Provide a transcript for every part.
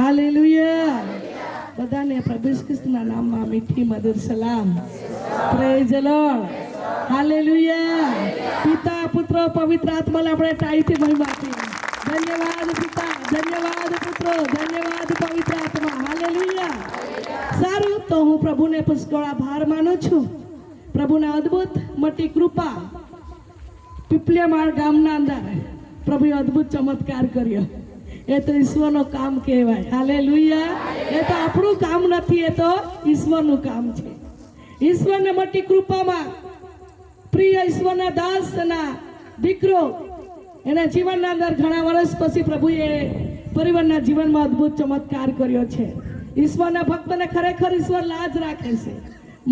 Hallelujah. બધાને પ્રભુ ઈસુ ખ્રિસ્તના નામમાં મીઠી મધુર સલામ. Praise the lord. હાલેલુયા. પિતા પુત્ર પવિત્ર આત્માને આપણે ટાઈથી મહિમા આપીએ. ધન્યવાદ પિતા, ધન્યવાદ પુત્ર, ધન્યવાદ પવિત્ર આત્મા. હાલેલુયા. સારું, તો હું પ્રભુને પુષ્કળ આભાર માનું છું. પ્રભુના અદ્ભુત મોટી કૃપા પીપલિયામાળ ગામના અંદર પ્રભુએ અદ્ભુત ચમત્કાર કર્યો. એ તો ઈશ્વરનું કામ કહેવાય. હાલેલુયા. એ તો આપણું કામ નથી, એ તો ઈશ્વરનું કામ છે. ઈશ્વરની મોટી કૃપામાં પ્રિય ઈશ્વરના દાસના દીકરો એના જીવનના અંદર ઘણા વર્ષ પછી પ્રભુએ પરિવારના જીવનમાં અદ્ભુત ચમત્કાર કર્યો છે. ઈશ્વરના ભક્તને ખરેખર ઈશ્વર લાજ રાખે છે,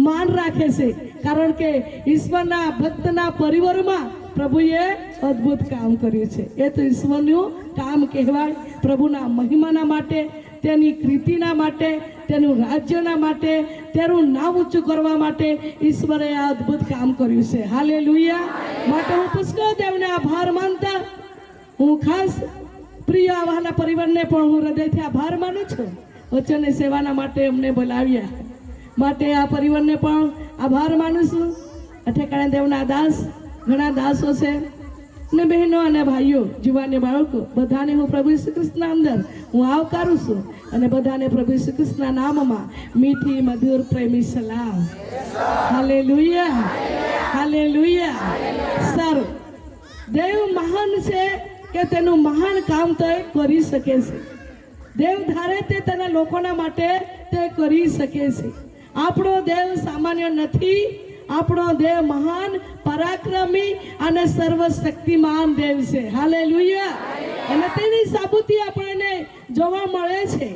માન રાખે છે, કારણ કે ઈશ્વરના ભક્તના પરિવારમાં પ્રભુએ અદ્ભુત કામ કર્યું છે. એ તો ઈશ્વરનું કામ કહેવાય. પ્રભુના મહિમાના માટે, તેની કૃતિના માટે, તેનું રાજ્યના માટે, તેનું નામ ઊંચું કરવા માટે ઈશ્વરે આ અદ્ભુત કામ કર્યું છે. હાલેલુયા. માટે હું પુષ્કળ દેવને આભાર માનતા હું ખાસ પ્રિય આવાના પરિવારને પણ હું હૃદયથી આભાર માનું છું. વચનની સેવાના માટે અમને બોલાવ્યા માટે આ પરિવારને પણ આભાર માનું છું. ઠેકાણે દેવના દાસ, ઘણા દાસો છે ને બહેનો અને ભાઈઓ, જુવાને બાળકો, બધાને હું પ્રભુ ઈસુ ખ્રિસ્તના અંદર હું આવકારું છું અને બધાને પ્રભુ ઈસુ ખ્રિસ્તના નામમાં મીઠી મધુર પ્રેમી સલામ. હાલેલુયા. હાલેલુયા. સારું, દેવ મહાન છે કે તેનું મહાન કામ તે કરી શકે છે. દેવ ધારે તે તેના લોકોના માટે તે કરી શકે છે. આપણો દેવ સામાન્ય નથી. આપણો દેવ મહાન, પરાક્રમી અને સર્વશક્તિમાન દેવ છે. હાલેલુયા. અને તેની સાબુતી આપણને જોવા મળે છે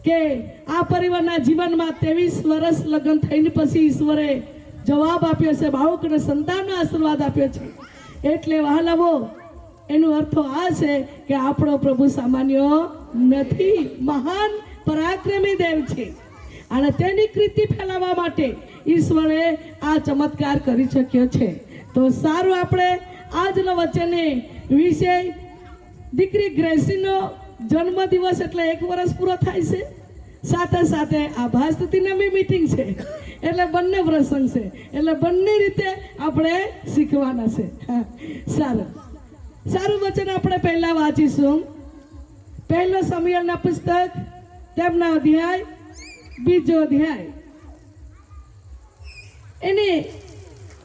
કે આ પરિવારના જીવનમાં 23 વર્ષ લગ્ન થઈને પછી ઈશ્વરે જવાબ આપ્યો છે, બાળકોને સંતાનનો આશીર્વાદ આપ્યો છે. એટલે વહાલાવો, એનો અર્થ આ છે કે આપણો પ્રભુ સામાન્ય નથી, મહાન પરાક્રમી દેવ છે. અને તેની કૃતિ ફેલાવવા માટે ઈશ્વરે આ ચમત્કાર કરી શક્યો છે. તો સારું, આપણે આજનો વચને વિષય દીકરી ગ્રેસીનો જન્મદિવસ એટલે 1 વર્ષ પૂરો થાય છે. સાથે સાથે આભા સ્તુતિની બી મીટિંગ છે, એટલે બંને પ્રસંગ છે, એટલે બંને રીતે આપણે શીખવાના છે. સારું સારું વચન આપણે પહેલા વાંચીશું. પહેલો સમુએલના પુસ્તક તેમના અધ્યાય 2 અધ્યાય, એને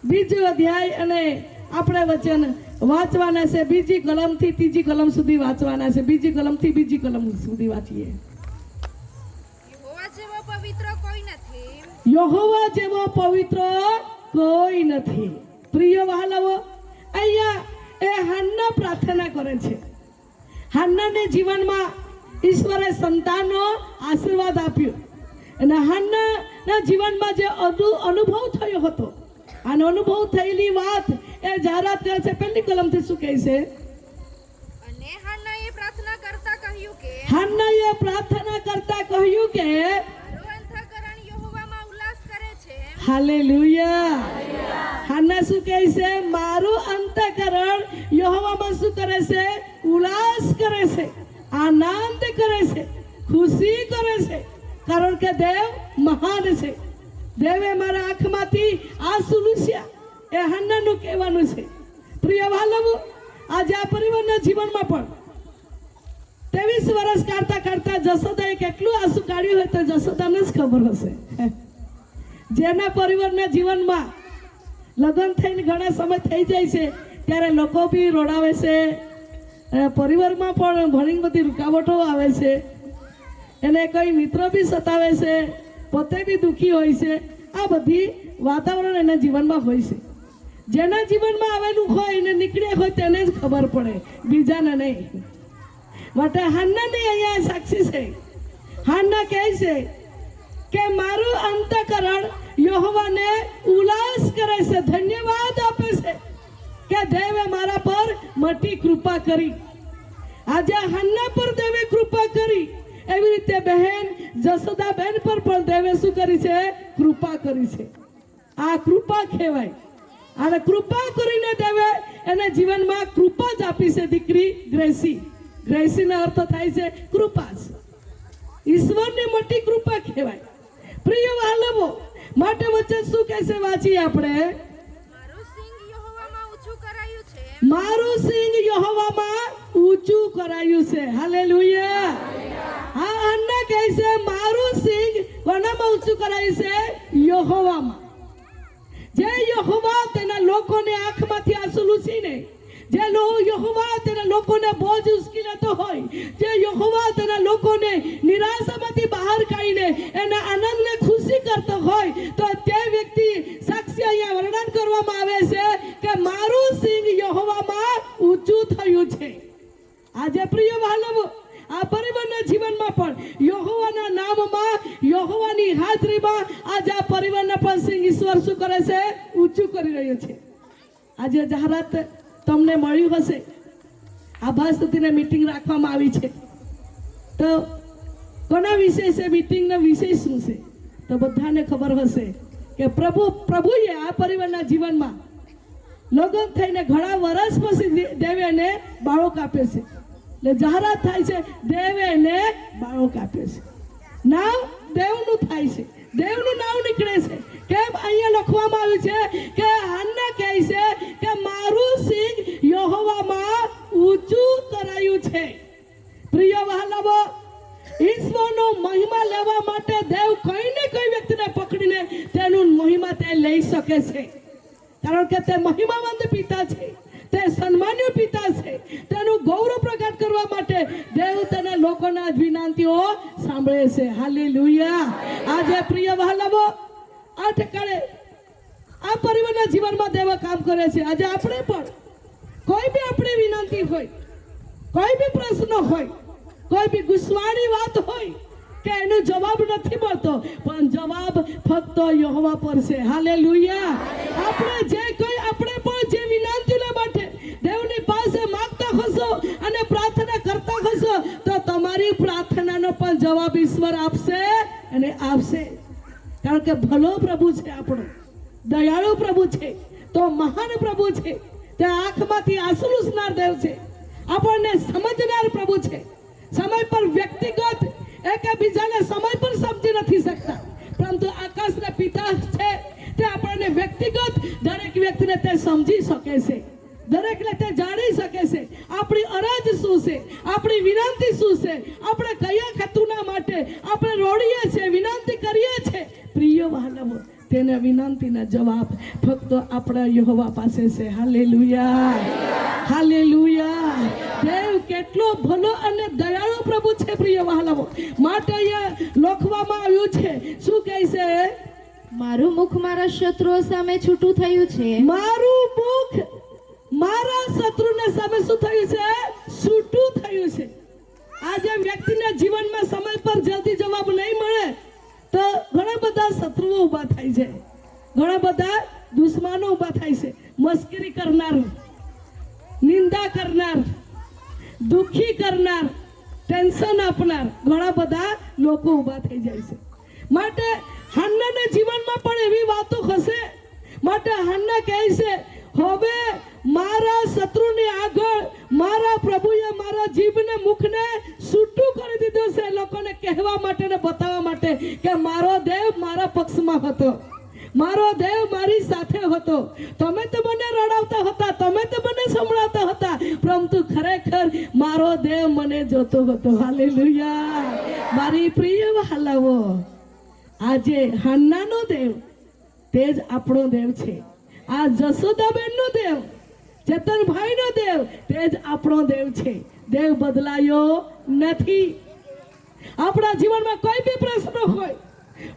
2 અધ્યાય અને આપણે વચન વાંચવાના છે. 2જી કલમથી 3જી કલમ સુધી વાંચવાના છે. 2જી કલમથી 2જી કલમ સુધી વાંચીએ. યહોવા જેવો પવિત્ર કોઈ નથી. પ્રિય વહાલાઓ, અહીંયા એ હાન્ના પ્રાર્થના કરે છે. હાન્નાને જીવનમાં ઈશ્વરે સંતાનનો આશીર્વાદ આપ્યો અને હાન્નાના જીવનમાં જે અનુભવ થયો હતો, આનો અનુભવ થયેલી વાત એ જાહેરાત કરે છે. પહેલી કલમથી શું કહે છે? અને હાન્નાએ પ્રાર્થના કરતા કહ્યું કે હાલેલુયા. હાન્ના શું કહે છે? મારું અંતઃકરણ યહોવામાં શું કરે છે? ઉલ્લાસ કરે છે, આનંદ કરે છે, ખુશી કરે છે, કારણ કે દેવ મહાન છે. દેવે મારા આંખમાંથી આંસુ લૂસ્યા, એ હાન્નાનું કહેવાનું છે. પ્રિય વાલવો, આજે આ પરિવારના જીવનમાં પણ 23 વર્ષ કાઢતા જશોદાએ કેટલું આંસુ કાઢ્યું હોય તો જશોદાને જ ખબર હશે. જેના પરિવારના જીવનમાં લગ્ન થઈને ઘણા સમય થઈ જાય છે ત્યારે લોકો બી રોડાવે છે, પરિવારમાં પણ ઘણી બધી રૂકાવટો આવે છે, એને કઈ મિત્રો બી સતાવે છે, પોતે બી દુઃખી હોય છે. આ બધી વાતાવરણ એના જીવનમાં હોય છે. જેના જીવનમાં આવેલું હોય એને નીકળ્યા હોય તેને જ ખબર પડે, બીજાને નહીં. માટે હાન્નાની અહીંયા સાક્ષી છે. હાન્ના કહે છે કે મારું અંતઃકરણ યહોવાને ઉલ્લાસ કરે છે, ધન્યવાદ આપે છે કે દેવે મારા પર મોટી કૃપા કરી. આજે હાન્ના પર દેવે કૃપા કરી, એવી રીતે બહેન જશોદા બેન પર પણ દેવે શું કરી છે? કૃપા કરી છે. આ કૃપા કહેવાય. અને કૃપા કરીને દેવે એના જીવનમાં કૃપા જ આપી છે દીકરી ગ્રેસી. ગ્રેસીનો અર્થ થાય છે કૃપા. ઈશ્વરની મોટી કૃપા કહેવાય. પ્રિય વાલવો, માટે વચન શું કહેશે વાંચીએ આપણે. મારું સિંગ યહોવામાં ઊંચું કરાયું છે. મારું સિંગ યહોવામાં ઊંચું કરાયું છે. હાલેલુયા. હા, અન્ના કહે છે મારું સિંગ કોનામાં ઊંચું કરાયું છે? યહોવામાં. જે યહોવા તેના લોકોને આંખમાંથી આંસુ લૂછીને, જે યહોવા તેના લોકોને બોજ ઉચકી લેતો હોય, જે યહોવા તેના લોકોને નિરાશામાંથી બહાર કાઢીને એના આનંદને ખુશી કરતો હોય, તો તે વ્યક્તિ સાક્ષી અહીંયા વર્ણન કરવામાં આવે છે કે મારું સિંગ યહોવામાં ઊંચું થયું છે. આજે પ્રિય વાલવો, આ પરિવારના જીવનમાં પણ યહોવાના નામમાં, યહોવાની હાજરીમાં આજે આ પરિવારના પણ સિંગ ઈશ્વર શું કરે છે? ઊંચું કરી રહ્યો છે. આજે જાહેરાત તમને મળ્યું હશે, આભા સ્તુતિને મીટિંગ રાખવામાં આવી છે. તો કોના વિષય છે મીટિંગનો વિષય શું છે? તો બધાને ખબર હશે કે પ્રભુએ આ પરિવારના જીવનમાં લગ્ન થઈને ઘણા વર્ષ પછી દેવેને બાળક આપે છે. એટલે જાહેરાત થાય છે દેવેને બાળક આપે છે. નામ દેવનું થાય છે, દેવનું નામ નીકળે છે. કેમ? અહીંયા લખવામાં આવ્યું છે કે હન્ના કહે છે કે મારું સિંગ યહોવામાં ઊંચું કરાયું છે. પ્રિય વહાલાઓ, ઈશ્વરનો મહિમા લેવા માટે દેવ કોઈ ને કોઈ વ્યક્તિને પકડીને તેનું મહિમા તે લઈ શકે છે. કારણ કે તે મહિમાવંત પિતા છે, તે સન્માન્ય પિતા છે. તેનું ગૌરવ પ્રગટ કરવા માટે દેવ તેના લોકોના વિનંતીઓ સાંભળે છે. હાલેલુયા. આજે પ્રિય વહાલાઓ, આ ઠેકાણે આ પરિવારના જીવનમાં દેવ કામ કરે છે. આજે આપણે પણ કોઈ બી આપણી વિનંતી હોય, કોઈ બી પ્રશ્ન હોય, કોઈ બી ગુસ્સાની વાત હોય કે એનો જવાબ નથી મળતો, પણ જવાબ ફક્ત યહોવા પર છે. હાલેલુયા. આપણે પણ જે વિનંતીના માટે દેવની પાસે માંગતા હશો અને પ્રાર્થના કરતા હશો, તો તમારી પ્રાર્થનાનો પણ જવાબ ઈશ્વર આપશે અને આપશે. કારણ કે ભલો પ્રભુ છે આપણો, દયાળુ પ્રભુ છે, તો મહાન પ્રભુ છે. તે આંખમાંથી આંસુ લૂછનાર દેવ છે, આપણને સમજનાર પ્રભુ છે. સમય પર વ્યક્તિગત એકબીજાને સમય પર સમજી નથી શકતા, પરંતુ આકાશના પિતા છે, તે આપણને વ્યક્તિગત દરેક વ્યક્તિને તે સમજી શકે છે, દરેકને તે જાણી શકે છે. આપણી અરજ શું છે, આપણી વિનંતી શું છે, આપણે કયા હેતુના માટે આપણે રોડીએ છીએ, વિનંતી કરીએ છીએ. પ્રિય વહાલાઓ, તેના વિનંતીના જવાબ ફક્ત આપણા યહોવા પાસે છે. હાલેલુયા. હાલેલુયા. દેવ કેટલો ભલો અને દયાળુ પ્રભુ છે પ્રિય વહાલાઓ. માટે અહીંયા લખવામાં આવ્યું છે, શું કહે છે? મારું મુખ મારા શત્રુઓ સામે છૂટું થયું છે. મારું મુખ મારા શત્રુને સામે શું થયું છે? છૂટું થયું છે. આજે વ્યક્તિના જીવનમાં સમય પર જલ્દી જવાબ નહીં મળે તો ઘણા બધા શત્રુઓ ઊભા થાય છે, ઘણા બધા દુશ્મનો ઊભા થાય છે. મસ્કરી કરનાર, નિંદા કરનાર, દુખી કરનાર, ટેન્શન આપનાર ઘણા બધા લોકો ઊભા થઈ જાય છે. માટે હન્નાના જીવનમાં પણ એવી વાતો હશે. માટે હન્ના કહે છે, હવે મારા શત્રુની આગળ મારા પ્રભુએ મારા જીભને, મુખને છૂટું કરી દીધું છે, લોકોને કહેવા માટે ને બતાવવા માટે કે મારો દેવ મારા પક્ષમાં હતો, મારો દેવ મારી સાથે હતો. તમે તો મને રડાવતા હતા, તમે તો મને સંભળાવતા હતા, પરંતુ ખરેખર મારો દેવ મને જોતો હતો. હાલેલુયા. મારી પ્રિય વહાલાઓ, આજે હન્નાનો દેવ તે જ આપણો દેવ છે. આ જશોદાબેનનો દેવ, ચેતનભાઈનો દેવ તે જ આપણો દેવ છે. દેવ બદલાયો નથી. આપણા જીવનમાં કોઈ બી પ્રશ્ન હોય,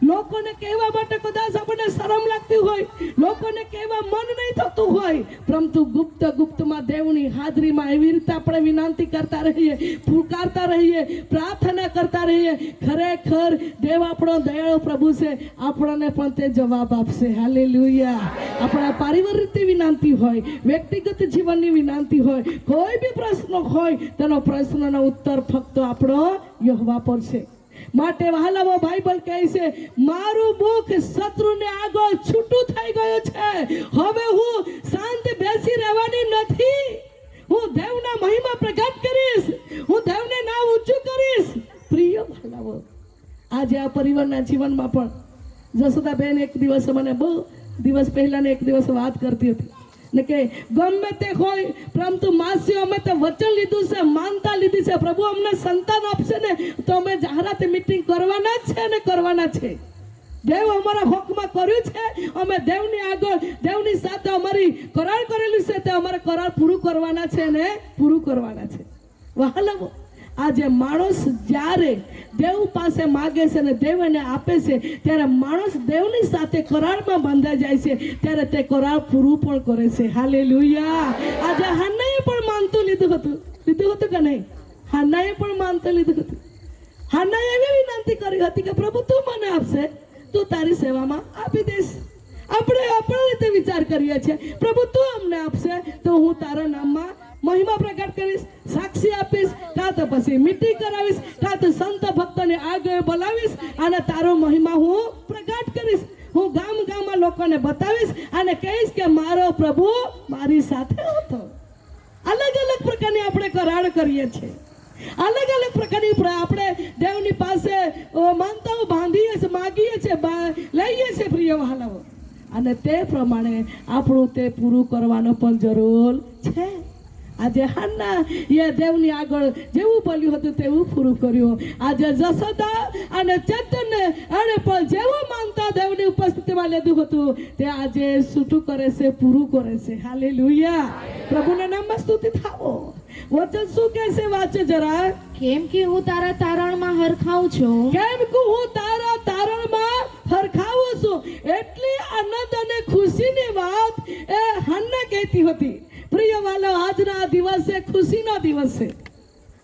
લોકોને કહેવા માટે કદાચ આપણને શરમ લાગતી હોય, લોકોને કહેવા મન નહીં થતું હોય, પરંતુ ગુપ્તમાં દેવની હાજરીમાં એવી રીતે આપણે વિનંતી કરતા રહીએ, પુકારતા રહીએ, પ્રાર્થના કરતા રહીએ, ખરેખર દેવ આપણો દયાળુ પ્રભુ છે, આપણને પણ તે જવાબ આપશે. હાલેલુયા. આપણા પારિવારિક વિનંતી હોય, વ્યક્તિગત જીવનની વિનંતી હોય, કોઈ બી પ્રશ્ન હોય, તેનો પ્રશ્નનો ઉત્તર ફક્ત આપણો યહોવા પર છે. માટે વહાલાઓ, બાઇબલ કહે છે, મારું મુખ શત્રુને આગળ છૂટું થઈ ગયું છે. હવે હું શાંત બેસી રહેવાની નથી. હું દેવના મહિમા પ્રગટ કરીશ, હું દેવને નામ ઊંચું કરીશ. પ્રિય વહાલાઓ, આજે આ પરિવારના જીવનમાં પણ જસોદાબેન એક દિવસ મને બહુ દિવસ પહેલાને એક દિવસ વાત કરતી હતી ને કે ગમે તે હોય પરંતુ માસી અમે તો વચન લીધું છે, માનતા લીધી છે, પ્રભુ અમને સંતાન આપશે ને તો અમે જાહેરાત મીટિંગ કરવાના જ છે ને કરવાના છે. દેવ અમારા હોકમાં કર્યું છે, અમે દેવની આગળ દેવની સાથે અમારી કરાર કરેલી છે તે અમારે કરાર પૂરું કરવાના છે ને પૂરું કરવાના છે. વહાલાઓ, આજે માણસ જ્યારે દેવ પાસે માગે છે ને દેવ એને આપે છે ત્યારે માણસ દેવની સાથે કરારમાં બંધાઈ જાય છે ત્યારે તે કરાર પૂરું પણ કરે છે. હાલેલુયા. આજે હાન્નાએ પણ માનતું લીધું હતું કે નહીં? હાન્નાએ પણ માનતું લીધું હતું. હાન્નાએ એવી વિનંતી કરી હતી કે પ્રભુ તું મને આપશે, તું તારી સેવામાં આપી દઈશ. આપણે આપણા રીતે વિચાર કરીએ છીએ, પ્રભુ તું અમને આપશે તો હું તારા નામમાં મહિમા પ્રગટ કરીશ, સાક્ષી આપીશ, કાં તો પછી મીટિંગ કરાવીશ, કાં તો સંત ભક્તોને આગળ બોલાવીશ અને તારો મહિમા હું પ્રગટ કરીશ. હું ગામમાં લોકોને બતાવીશ અને કહીશ કે મારો પ્રભુ મારી સાથે હતો. અલગ અલગ પ્રકારની આપણે કરાર કરીએ છીએ, અલગ અલગ પ્રકારની આપણે દેવની પાસે માનતાઓ બાંધીએ છીએ, માગીએ છીએ, લઈએ છીએ પ્રિય વહાલાઓ, અને તે પ્રમાણે આપણું તે પૂરું કરવાનો પણ જરૂર છે. આજે હાન્ના એ દેવની આગળ જેવું બોલ્યું હતું તેવું પૂરું કર્યું. આજે જસોદા અને ચેતનને અને પણ જેવું માનતા દેવની ઉપસ્થિતિમાં લીધું હતું તે આજે છૂટું કરે છે, પૂરું કરે છે. હાલેલુયા. પ્રભુના નામમાં સ્તુતિ થાવો. વચન શું કહે છે? વાંચે જરા. કેમ કે હું તારા તારણમાં હરખાઉં છું. કેમ કે હું તારા તારણમાં હરખાવું છું. એટલી આનંદ અને ખુશીની વાત એ હાન્ના કહેતી હતી. પ્રિય વાલો, આજના દિવસે ખુશીનો દિવસ છે,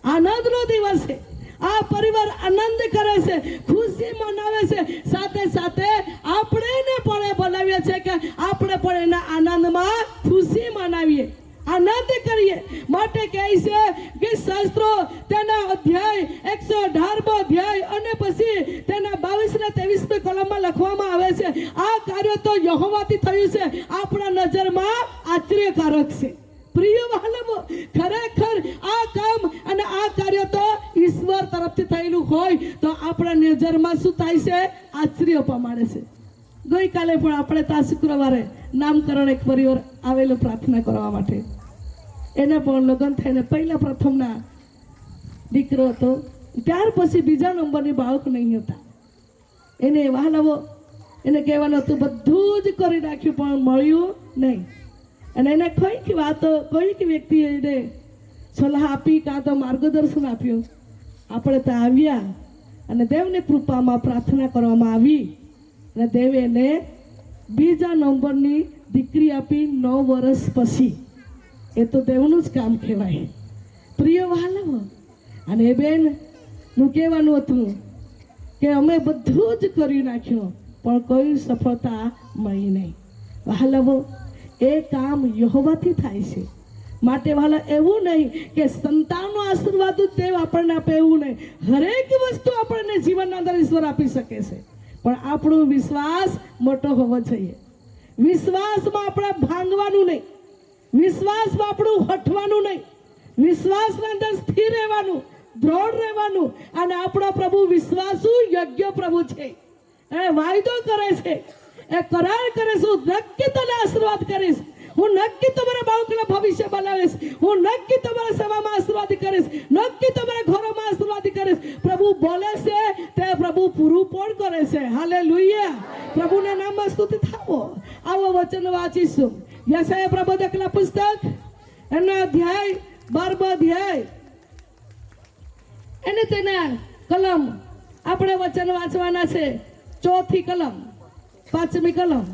આનંદનો દિવસ છે. આ પરિવાર આનંદ કરે છે, ખુશી મનાવે છે. સાથે સાથે આપણે પણ બોલાવીએ છીએ કે આપણે પણ એના આનંદમાં ખુશી મનાવીએ, આનંદ કરીએ. માટે કહે છે કે શાસ્ત્રો તેના અધ્યાય 118મો અધ્યાય અને પછી તેના 22 ને 23મી કલમમાં લખવામાં આવે છે, આ કાર્ય તો યહોવાથી થયું છે, આપણા નજરમાં આશ્ચર્યકારક છે. પ્રિય વહાલાઓ, ખરેખર આ કામ અને આ કાર્ય તો ઈશ્વર તરફથી થયેલું હોય તો આપણા નજરમાં શું થાય છે? આશ્ચર્ય પામે છે. ગઈકાલે પણ આપણે તા શુક્રવારે નામકરણ એક પરિવાર આવેલો પ્રાર્થના કરવા માટે. એને પણ લગ્ન થઈને પહેલા પ્રથમના દીકરો હતો, ત્યાર પછી બીજા નંબરની બાળક નહીં હતા. એને વહાલાઓ, એને કહેવાનું હતું બધું જ કરી નાખ્યું પણ મળ્યું નહીં. અને એને કોઈક વાતો, કોઈક વ્યક્તિએ એને સલાહ આપી, કાં તો માર્ગદર્શન આપ્યું. આપણે ત્યાં આવ્યા અને દેવની કૃપામાં પ્રાર્થના કરવામાં આવી અને દેવે એને બીજા નંબરની દીકરી આપી 9 વર્ષ પછી. એ તો દેવનું જ કામ કહેવાય. પ્રિય વહાલાઓ, અને એ બેનનું કહેવાનું હતું કે અમે બધું જ કરી નાખ્યું પણ કોઈ સફળતા મળી નહીં. વહાલાઓ, એ કામ યહોવાથી થાય છે. માટે વહાલા, એવું નહીં કે સંતાનનો આશીર્વાદ જ દેવ આપણને આપે એવું નહીં. હરેક વસ્તુ આપણને જીવનના અંદર ઈશ્વર આપી શકે છે, પણ આપણો વિશ્વાસ મોટો હોવો જોઈએ. વિશ્વાસમાં આપણે ભાંગવાનું નહીં, વિશ્વાસમાં આપણું હટવાનું નહીં, વિશ્વાસના અંદર સ્થિર રહેવાનું, દ્રઢ રહેવાનું. અને આપણો પ્રભુ વિશ્વાસુ યોગ્ય પ્રભુ છે. એ વાયદો કરે છે, એ કરાર કરે છે, હું નક્કી તને આશીર્વાદ કરીશ, હું નક્કી તમારા બાળકને ભવિષ્ય બનાવીશ, હું નક્કી તમારા સેવામાં આશીર્વાદ કરીશ, નક્કી તમારા ઘરોમાં આશીર્વાદ કરીશ. પ્રભુ બોલે છે તે પ્રભુ પૂરું પણ કરે છે. હાલેલુયા. પ્રભુના નામમાં સ્તુતિ થાવો. આવો વચન વાંચીશું. યશાયા પ્રબોધકના પુસ્તક એના અધ્યાય 12મો અધ્યાય એને તેના કલમ આપણે વચન વાંચવાના છે. 4થી કલમ, 5મી કલમ.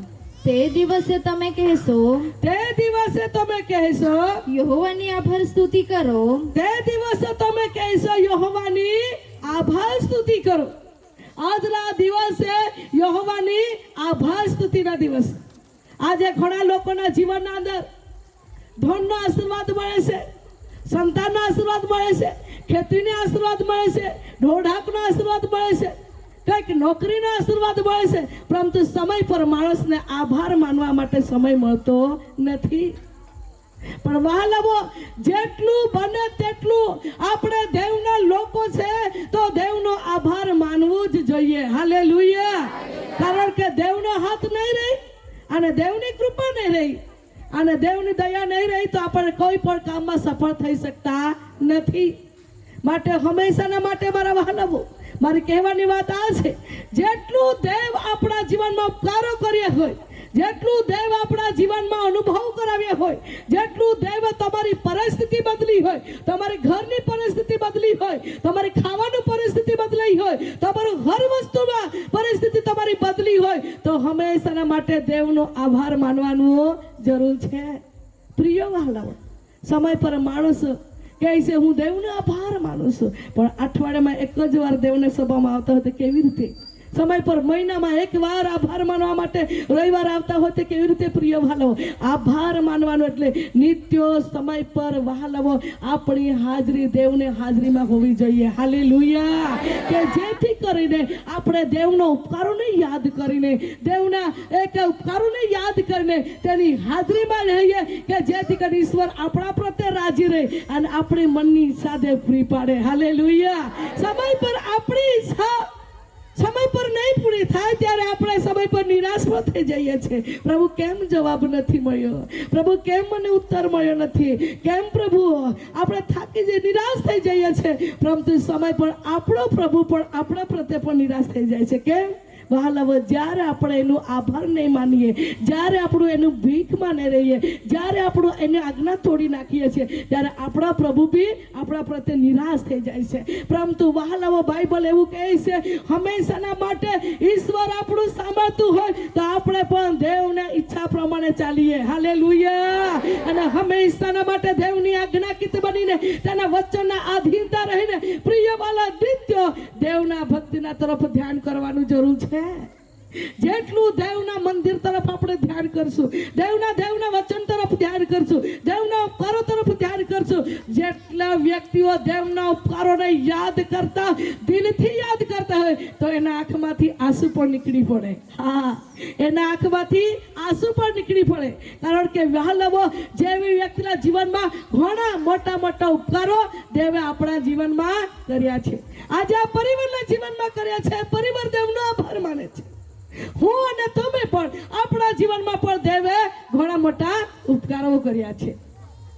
તે દિવસે તમે કહેશો, તે દિવસે તમે કહેશો યહોવાની આભાર સ્તુતિ કરો. તે દિવસે તમે કહેશો યહોવાની આભાર સ્તુતિ કરો. આજના દિવસે યહોવાની આભાર સ્તુતિના દિવસ. આજે ઘણા લોકોના જીવનના અંદર ધનનો આશીર્વાદ મળે છે, સંતાનનો આશીર્વાદ મળે છે, ખેતીનો આશીર્વાદ મળે છે, ઢોઢાકનો આશીર્વાદ મળે છે, કંઈક નોકરીનો આશીર્વાદ મળે છે, પરંતુ સમય પર માણસને આભાર માનવા માટે સમય મળતો નથી. પણ વહાલાઓ, જેટલું બને તેટલું આપણે દેવના લોકો છે તો દેવનો આભાર માનવો જ જોઈએ. અને દેવની કૃપા નહીં રહી અને દેવની દયા નહીં રહી તો આપણે કોઈ પણ કામમાં સફળ થઈ શકતા નથી. માટે હંમેશાના માટે મારા વહાલાઓ, મારી કહેવાની વાત આ છે, જેટલું દેવ આપણા જીવનમાં ઉપકારો કર્યા હોય, જેટલું દેવ આપણા જીવનમાં અનુભવ કરાવ્યા હોય, જેટલું દેવ તમારી પરિસ્થિતિ બદલી હોય, તમારી ઘરની પરિસ્થિતિ બદલી હોય, તમારી ખાવાનું પરિસ્થિતિ બદલાઈ હોય, તમારું હર વસ્તુમાં પરિસ્થિતિ તમારી બદલી હોય, તો હંમેશાના માટે દેવનો આભાર માનવાનું જરૂર છે. પ્રિય વહાલાઓ, સમય પર માણસ કહે છે હું દેવનો આભાર માનું છું, પણ અઠવાડિયામાં એક જ વાર દેવને સભામાં આવતા હોય તો કેવી રીતે? સમય પર મહિનામાં એક વાર આભાર માનવા માટે રવિવાર આવતા હોય તો કેવી રીતે? પ્રિય વહાલાઓ, આભાર માનવાનો એટલે નિત્ય સમય પર વહાલાઓ આપણી હાજરી દેવને હાજરીમાં હોવી જોઈએ. હાલેલુયા. કે જેથી કરીને આપણે દેવનો ઉપકારોને યાદ કરીને, દેવના એક ઉપકારોને યાદ કરીને તેની હાજરીમાં રહીએ, કે જેથી કરીને ઈશ્વર આપણા પ્રત્યે રાજી રહે અને આપણી મનની સાથે પૂરી પાડે. હાલેલુયા. સમય પર આપણી ઈચ્છા સમય પર નહીં પૂરી થાય ત્યારે આપણે સમય પર નિરાશ પણ થઈ જઈએ છીએ. પ્રભુ કેમ જવાબ નથી મળ્યો? પ્રભુ કેમ મને ઉત્તર મળ્યો નથી? કેમ પ્રભુ? આપણે થાકી જઈએ, નિરાશ થઈ જઈએ છીએ. પરંતુ સમય પર આપણો પ્રભુ પણ આપણા પ્રત્યે પણ નિરાશ થઈ જાય છે. કેમ? વહાલાઓ, જ્યારે આપણે એનો આભાર નહીં માનીએ, જ્યારે આપણું એનું ભીખ માને રહીએ, જ્યારે આપણું એની આજ્ઞા તોડી નાખીએ છીએ, ત્યારે આપણા પ્રભુ બી આપણા પ્રત્યે નિરાશ થઈ જાય છે. પરંતુ વહાલાઓ, બાઇબલ એવું કહે છે, હંમેશાના માટે ઈશ્વર આપણું સાંભળતું હોય તો આપણે પણ દેવની ઈચ્છા પ્રમાણે ચાલીએ. હાલેલુયા. અને હંમેશાના માટે દેવની આજ્ઞાકીત બનીને તેના વચનના આધીનતા રહીને પ્રિય વાલા નિત્ય દેવના ભક્તિના તરફ ધ્યાન કરવાનું જરૂર છે. જેટલું દેવના મંદિર તરફ આપણે ધ્યાન કરશું, દેવના વચન તરફ ધ્યાન કરશું, દેવના ઉપકારો તરફ ધ્યાન કરશું, જેટલા વ્યક્તિઓ દેવના ઉપકારોને યાદ કરતા, દિલથી યાદ કરતા હોય, તો એના આંખમાંથી આંસુ પણ નીકળી પડે. હા, એના આંખમાંથી આંસુ પણ નીકળી પડે. કારણ કે વહાલાઓ, જેવી વ્યક્તિના જીવનમાં ઘણા મોટા મોટા ઉપકારો દેવે આપણા જીવનમાં કર્યા છે, આજે આ પરિવારના જીવનમાં કર્યા છે, પરિવાર દેવનો આભાર માને છે. હું અને તમે પણ આપણા જીવનમાં પણ દેવે ઘણા મોટા ઉપકારો કર્યા છે.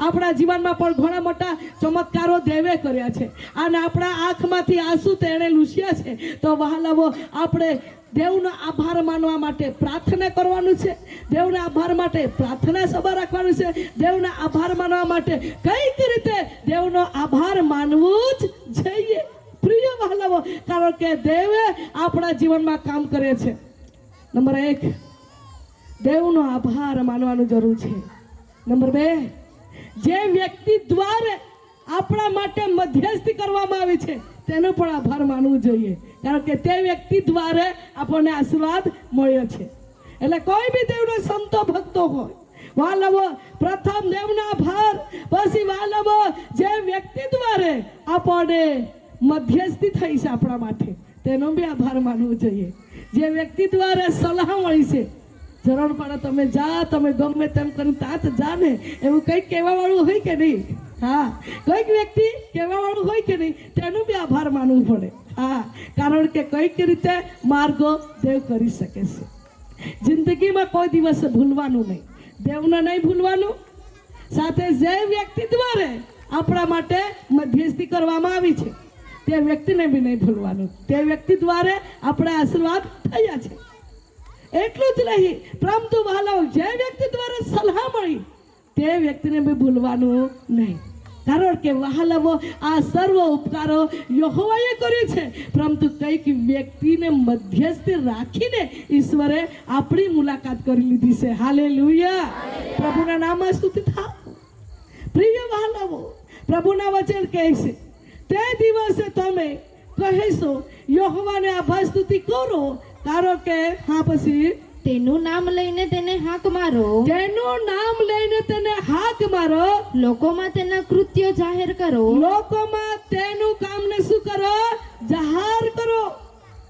આપણા જીવનમાં પણ ઘણા મોટા ચમત્કારો દેવે કર્યા છે અને આપણા આંખમાંથી આંસુ તેણે લૂછ્યા છે. તો વહાલાઓ, આપણે દેવનો આભાર માનવા માટે પ્રાર્થના કરવાનું છે, દેવના આભાર માટે પ્રાર્થના સભા રાખવાનું છે, દેવના આભાર માનવા માટે કઈક રીતે દેવનો આભાર માનવું જ જોઈએ. પ્રિય વહાલાઓ, કારણ કે દેવે આપણા જીવનમાં કામ કરે છે. નંબર 1, દેવનો આભાર માનવાનું જરૂર છે. નંબર 2, જે વ્યક્તિ દ્વારા આપણા માટે મધ્યસ્થી કરવામાં આવી છે તેનો પણ આભાર માનવું જોઈએ. કારણ કે તે વ્યક્તિ દ્વારા આપણને આશીર્વાદ મળ્યો છે. એટલે કોઈ બી દેવનો સંતો ભક્તો હોય, વહાલાઓ, પ્રથમ દેવનો આભાર, પછી વહાલાઓ જે વ્યક્તિ દ્વારા આપણને મધ્યસ્થી થઈ છે આપણા માટે, તેનો બી આભાર માનવો જોઈએ. જે વ્યક્તિ દ્વારા સલાહ મળી છે, જરૂર પડે તમે જા, તમે ગમે તેમ કરી તાત જા ને, એવું કંઈક કહેવા વાળું હોય કે નહીં? હા, કોઈક વ્યક્તિ કહેવા વાળું હોય કે નહીં, તેનું બી આભાર માનવું પડે. હા, કારણ કે કઈક રીતે માર્ગો દેવ કરી શકે છે. જિંદગીમાં કોઈ દિવસ ભૂલવાનું નહીં, દેવને નહીં ભૂલવાનું. સાથે જે વ્યક્તિ દ્વારા આપણા માટે મધ્યસ્થી કરવામાં આવી છે તે વ્યક્તિને બી નહીં ભૂલવાનું. તે વ્યક્તિ દ્વારા આપણે આશીર્વાદ થયા છે. એટલું જ નહીં, પરંતુ વહાલાઓ, જે વ્યક્તિ દ્વારા સલાહ મળી તે વ્યક્તિને બી ભૂલવાનું નહીં. કારણ કે વહાલાઓ, આ સર્વ ઉપકારો યહોવાએ કર્યું છે, પરંતુ કઈક વ્યક્તિને મધ્યસ્થી રાખીને ઈશ્વરે આપણી મુલાકાત કરી લીધી છે. હાલેલુયા. પ્રભુના નામમાં સ્તુતિ થાવ. પ્રિય વહાલાઓ, પ્રભુના વચન કહે છે, તે દિવસે તમે કહેશો યહોવાને આભાર સ્તુતિ કરો, કારણ કે હા, પછી તેનું નામ લઈને તેને હાક મારો, તેનું નામ લઈને તેને હાક મારો, લોકોમાં તેના કૃત્યો જાહેર કરો, લોકોમાં તેનું કામને શું કરો? જાહેર કરો.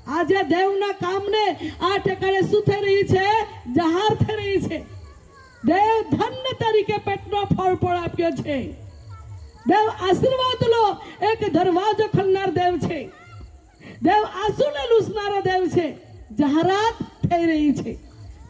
આજે દેવના કામને આ ઠેકાણે શું થઈ રહી છે? જાહેર થઈ રહી છે. દેવ ધન્ય તરીકે પેટનો ફળ પણ આપ્યો છે. દેવ આશીર્વાદ લો એક દરવાજો ખોલનાર દેવ છે. દેવ આંસુને લૂછનારો દેવ છે. જાહેરાત થઈ રહી છે.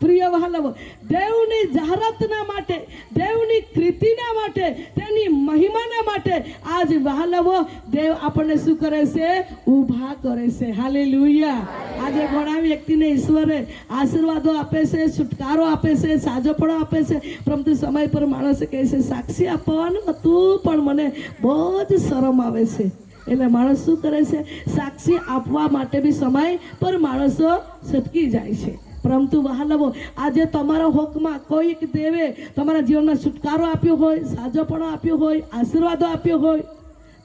પ્રિય વહાલવો, દેવની જાહેરાતના માટે, દેવની કૃતિના માટે, તેની મહિમાના માટે આજ વહાલવો દેવ આપણને શું કરે છે? ઊભા કરે છે. હાલેલુયા. આજે ઘણા વ્યક્તિને ઈશ્વરે આશીર્વાદો આપે છે, છુટકારો આપે છે, સાજોપણો આપે છે, પરંતુ સમય પર માણસે કહે છે સાક્ષી આપવાનું હતું પણ મને બહુ જ શરમ આવે છે. એટલે માણસ શું કરે છે? સાક્ષી આપવા માટે બી સમય પર માણસો છટકી જાય છે. પરંતુ વહાલવો, આજે તમારા હોકમાં કોઈક દેવે તમારા જીવનમાં છુટકારો આપ્યો હોય, સાજોપણો આપ્યો હોય, આશીર્વાદો આપ્યો હોય,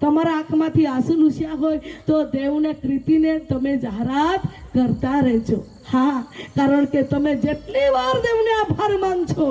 તમારા આંખમાંથી આંસુ લૂસ્યા હોય, તો દેવને કૃતિને તમે જાહેરાત કરતા રહેજો. હા, કારણ કે તમે જેટલી વાર દેવને આભાર માનશો,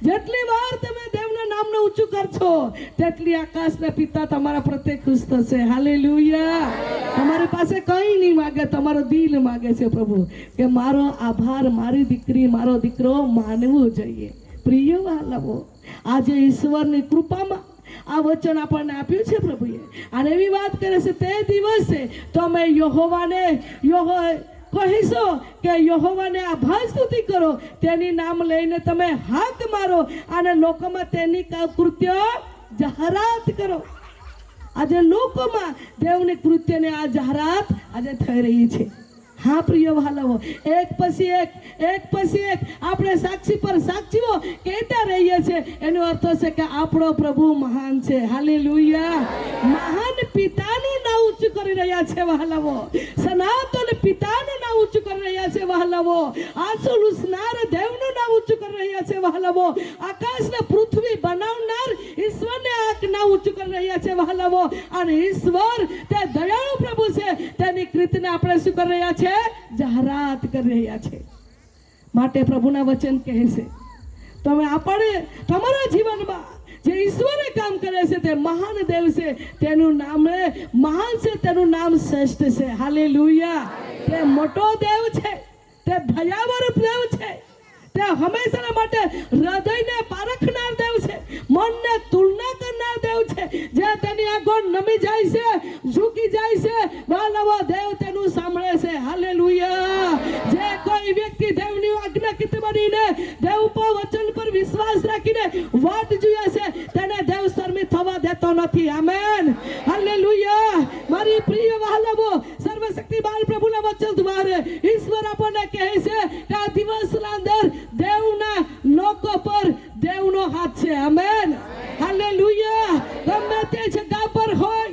જેટલી વાર તમે દેવના નામને ઊંચું કરશો, તેટલી આકાશના પિતા તમારા પ્રત્યે ખુશ થશે. હાલેલુયા. તમારી પાસે કંઈ નહીં માગે, તમારો દિલ માગે છે પ્રભુ કે મારો આભાર મારી દીકરી, મારો દીકરો માનવું જોઈએ. પ્રિય વહાલાઓ, આજે ઈશ્વરની કૃપામાં આ વચન આપણને આપ્યું છે પ્રભુએ, અને એવી વાત કરે છે તે દિવસે તમે યહોવાને કહીશો કે યહોવાને આભાર સ્તુતિ કરો, તેની નામ લઈને તમે હાથ મારો અને લોકોમાં તેની કૃત્ય જાહેરાત કરો. આજે લોકોમાં દેવની કૃત્યને આ જાહેરાત આજે થઈ રહી છે. હા પ્રિય વહાલાઓ, એક પછી એક આપણે સાક્ષી પર સાક્ષીઓ કહેતા રહીએ છીએ. એનો અર્થ છે કે આપણો પ્રભુ મહાન છે. હાલેલુયા. મહાન પિતાનું નામ ઊંચું કરી રહ્યા છે વહાલાઓ, સનાતન પિતાનું નામ ઊંચું કરી રહ્યા છે વહાલાઓ, આંસુ લૂસનાર દેવનું નામ ઊંચું કરી રહ્યા છે વહાલાઓ, આકાશને પૃથ્વી બનાવનાર ઈશ્વરને આ નામ ઊંચું કરી રહ્યા છે વહાલાઓ. અને ઈશ્વર તે દયાળુ પ્રભુ છે, તેની કૃતિને આપણે શું કરી રહ્યા છે? જાહેરાત કરી રહ્યા છે. માટે પ્રભુના વચન કહે છે તમે આપણે તમારા જીવનમાં જે ઈશ્વરે કામ કરે છે તે મહાન દેવ છે, તેનું નામ મહાન છે, તેનું નામ શ્રેષ્ઠ છે. હાલેલુયા. તે મોટો દેવ છે, તે ભયાવહ દેવ છે, તે હંમેશા માટે હૃદયને પારખનાર દેવ છે, મનને તુલના કરનાર દેવ છે. જે તેની આગળ નમી જાય છે, ઝૂકી જાય છે, વાલાવો દેવ તેનું સાંભળે છે. હાલેલુયા. જે કોઈ વ્યક્તિ દેવની આજ્ઞાકીત બનીને દેવ પર વચન પર વિશ્વાસ રાખીને વાટ જુએ છે, તેને દેવ શરમિત થવા દેતો નથી. આમેન. હાલેલુયા. મારી પ્રિય વહાલાવો, સર્વશક્તિમાન પ્રભુના વચન દ્વારા ઈશ્વર આપણને કહે છે કે આ દિવસના અંદર દેવના લોકો પર દેવનો હાથ છે. આમેન. હાલેલુયા. ગમે તે જગ્યા પર હોય,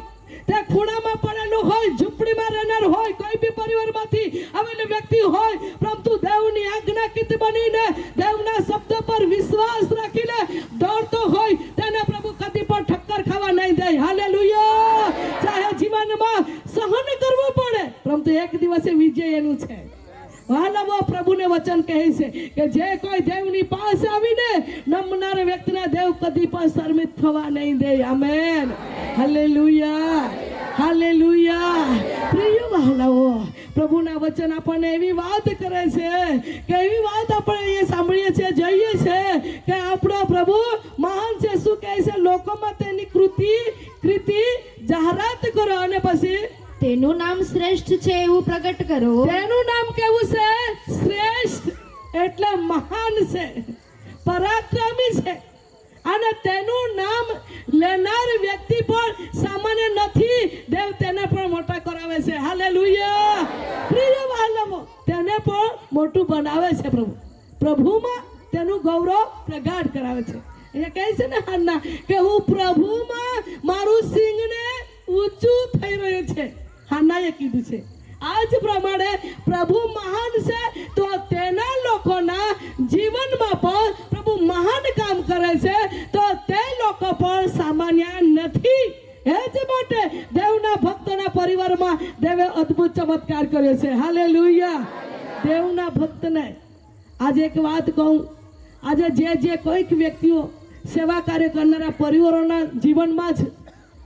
તે ખૂણામાં પડેલો હોય, ઝૂંપડીમાં રહેનાર હોય, કોઈ બી પરિવારમાંથી આવેલી વ્યક્તિ હોય, પરંતુ દેવની આજ્ઞાકીત બનીને દેવના શબ્દ પર વિશ્વાસ રાખીને દોડતો હોય, તેને પ્રભુ કદી પણ ઠક્કર ખાવા નહીં દે. હાલેલુયા. ચાહે જીવનમાં સહન કરવું પડે, પરંતુ એક દિવસે વિજય એનું છે. વહાલાઓ, પ્રભુને વચન કહે છે કે જે કોઈ દેવની પાસે આવીને નમનાર વ્યક્તિને દેવ કદી પણ શરમિત થવા નહીં દે. આમેન. હાલેલુયા. હાલેલુયા. પ્રિય વહાલાઓ, પ્રભુના વચન આપણને એવી વાત કરે છે કે એવી વાત આપણે અહીંયા સાંભળીએ છીએ, જોઈએ છે કે આપણો પ્રભુ મહાન છે. શું કહે છે? લોકોમાં તેની કૃતિ જાહેરાત કરો, અને પછી તેનું નામ શ્રેષ્ઠ છે એવું પ્રગટ કરો. તેનું નામ કેવું છે? શ્રેષ્ઠ. એટલે મહાન છે, પરાક્રમી છે, અને તેનું નામ લેનાર વ્યક્તિ પણ સામાન્ય નથી. દેવ તેને પણ મોટા કરાવે છે. હાલેલુયા. પ્રિય વહાલાઓ, તેને પણ મોટું બનાવે છે પ્રભુ. પ્રભુમાં તેનું ગૌરવ પ્રગાઢ કરાવે છે. એ કહે છે ને હાલના કે હું પ્રભુમાં મારું સિંહને ઊંચું થઈ રહ્યું છે. હાનાએ કીધું છે આ જ પ્રમાણે પ્રભુ મહાન છે, તો તેના લોકોના જીવનમાં પણ પ્રભુ મહાન કામ કરે છે, તો તે લોકો પણ સામાન્ય નથી. એ જ માટે દેવના ભક્તના પરિવારમાં દેવે અદ્ભુત ચમત્કાર કર્યો છે. હાલેલુયા. દેવના ભક્તને આજે એક વાત કહું, આજે જે કોઈક વ્યક્તિઓ સેવા કાર્ય કરનારા પરિવારોના જીવનમાં જ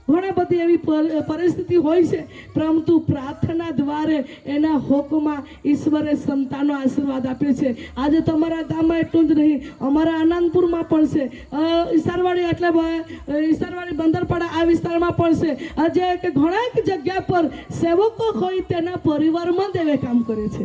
ઘણી બધી એવી પરિસ્થિતિ હોય છે, પરંતુ પ્રાર્થના દ્વારા એના હોકમાં ઈશ્વરે સંતાનો આશીર્વાદ આપ્યો છે. આજે તમારા ગામમાં એટલું જ નહીં, અમારા આનંદપુરમાં પણ છે, ઈસારવાડી એટલે ઈસારવાડી બંદરપાડા આ વિસ્તારમાં પણ છે. આજે કે ઘણા જગ્યા પર સેવકો હોય તેના પરિવારમાં દેવે કામ કરે છે.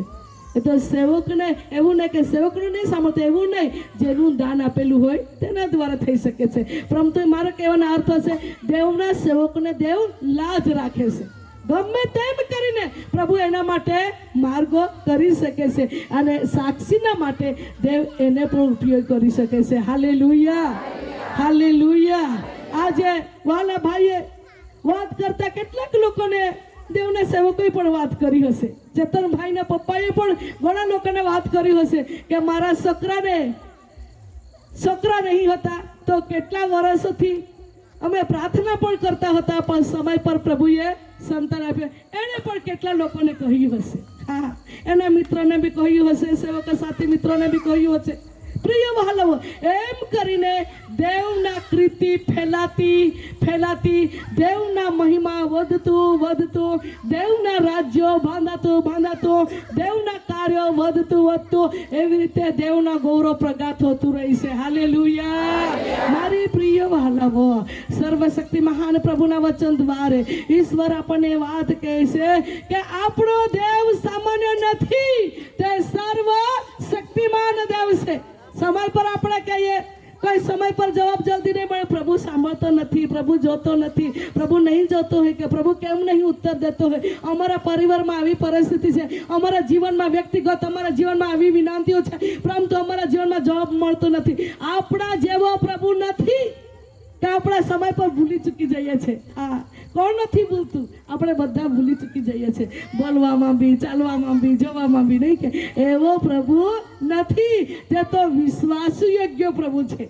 એ તો સેવકને એવું નહીં કે સેવકનું નહીં સાંભળતું, એવું નહીં, જેનું દાન આપેલું હોય તેના દ્વારા થઈ શકે છે. પરંતુ મારો કહેવાનો અર્થ છે, દેવના સેવકને દેવ લાજ રાખે છે. ગમે તેમ કરીને પ્રભુ એના માટે માર્ગો કરી શકે છે અને સાક્ષીના માટે દેવ એને પણ ઉપયોગ કરી શકે છે. Hallelujah, hallelujah. આજે વાલા ભાઈએ વાત કરતા કેટલાક લોકોને દેવના સેવકોએ પણ વાત કરી હશે. ચેતનભાઈના પપ્પાએ પણ ઘણા લોકોને વાત કરી હશે કે મારા છોકરા નહીં હતા તો કેટલા વર્ષોથી અમે પ્રાર્થના પણ કરતા હતા, પણ સમય પર પ્રભુએ સંતાન આપ્યું. એને પણ કેટલા લોકોને કહ્યું હશે. હા, એના મિત્રોને બી કહ્યું હશે, સેવક સાથી મિત્રોને બી કહ્યું હશે. પ્રિય વહાલાઓ, એમ કરીને દેવના કૃતિ ફેલાતી, દેવના મહિમા વધતું, દેવના રાજ્યો બાંધાતું, દેવના કાર્યો વધતું, એવી રીતે દેવના ગૌરવ પ્રગાત હોતું રહી છે. હાલેલુયા. મારી પ્રિય વહાલાઓ, સર્વશક્તિ મહાન પ્રભુના વચન દ્વારે ઈશ્વર આપણને વાત કહે છે કે આપણો દેવ સામાન્ય નથી, તે સર્વ શક્તિમાન દેવ છે. સમય પર આપણે કહીએ, કોઈ સમય પર જવાબ જલ્દી નહીં મળે, પ્રભુ સાંભળતો નથી, પ્રભુ જોતો નથી, પ્રભુ નહીં જોતો હોય કે પ્રભુ કેમ નહીં ઉત્તર દેતો હોય. અમારા પરિવારમાં આવી પરિસ્થિતિ છે, અમારા જીવનમાં વ્યક્તિગત અમારા જીવનમાં આવી વિનંતીઓ છે, પરંતુ અમારા જીવનમાં જવાબ મળતો નથી. આપણા જેવો પ્રભુ નથી કે આપણે સમય પર ભૂલી ચૂકી જઈએ છીએ. હા, કોણ નથી ભૂલતું? આપણે બધા ભૂલી ચૂકી જઈએ છીએ, બોલવામાં બી, ચાલવામાં બી, જોવામાં બી. નહીં કે એવો પ્રભુ નથી, તે તો વિશ્વાસુ યોગ્ય પ્રભુ છે.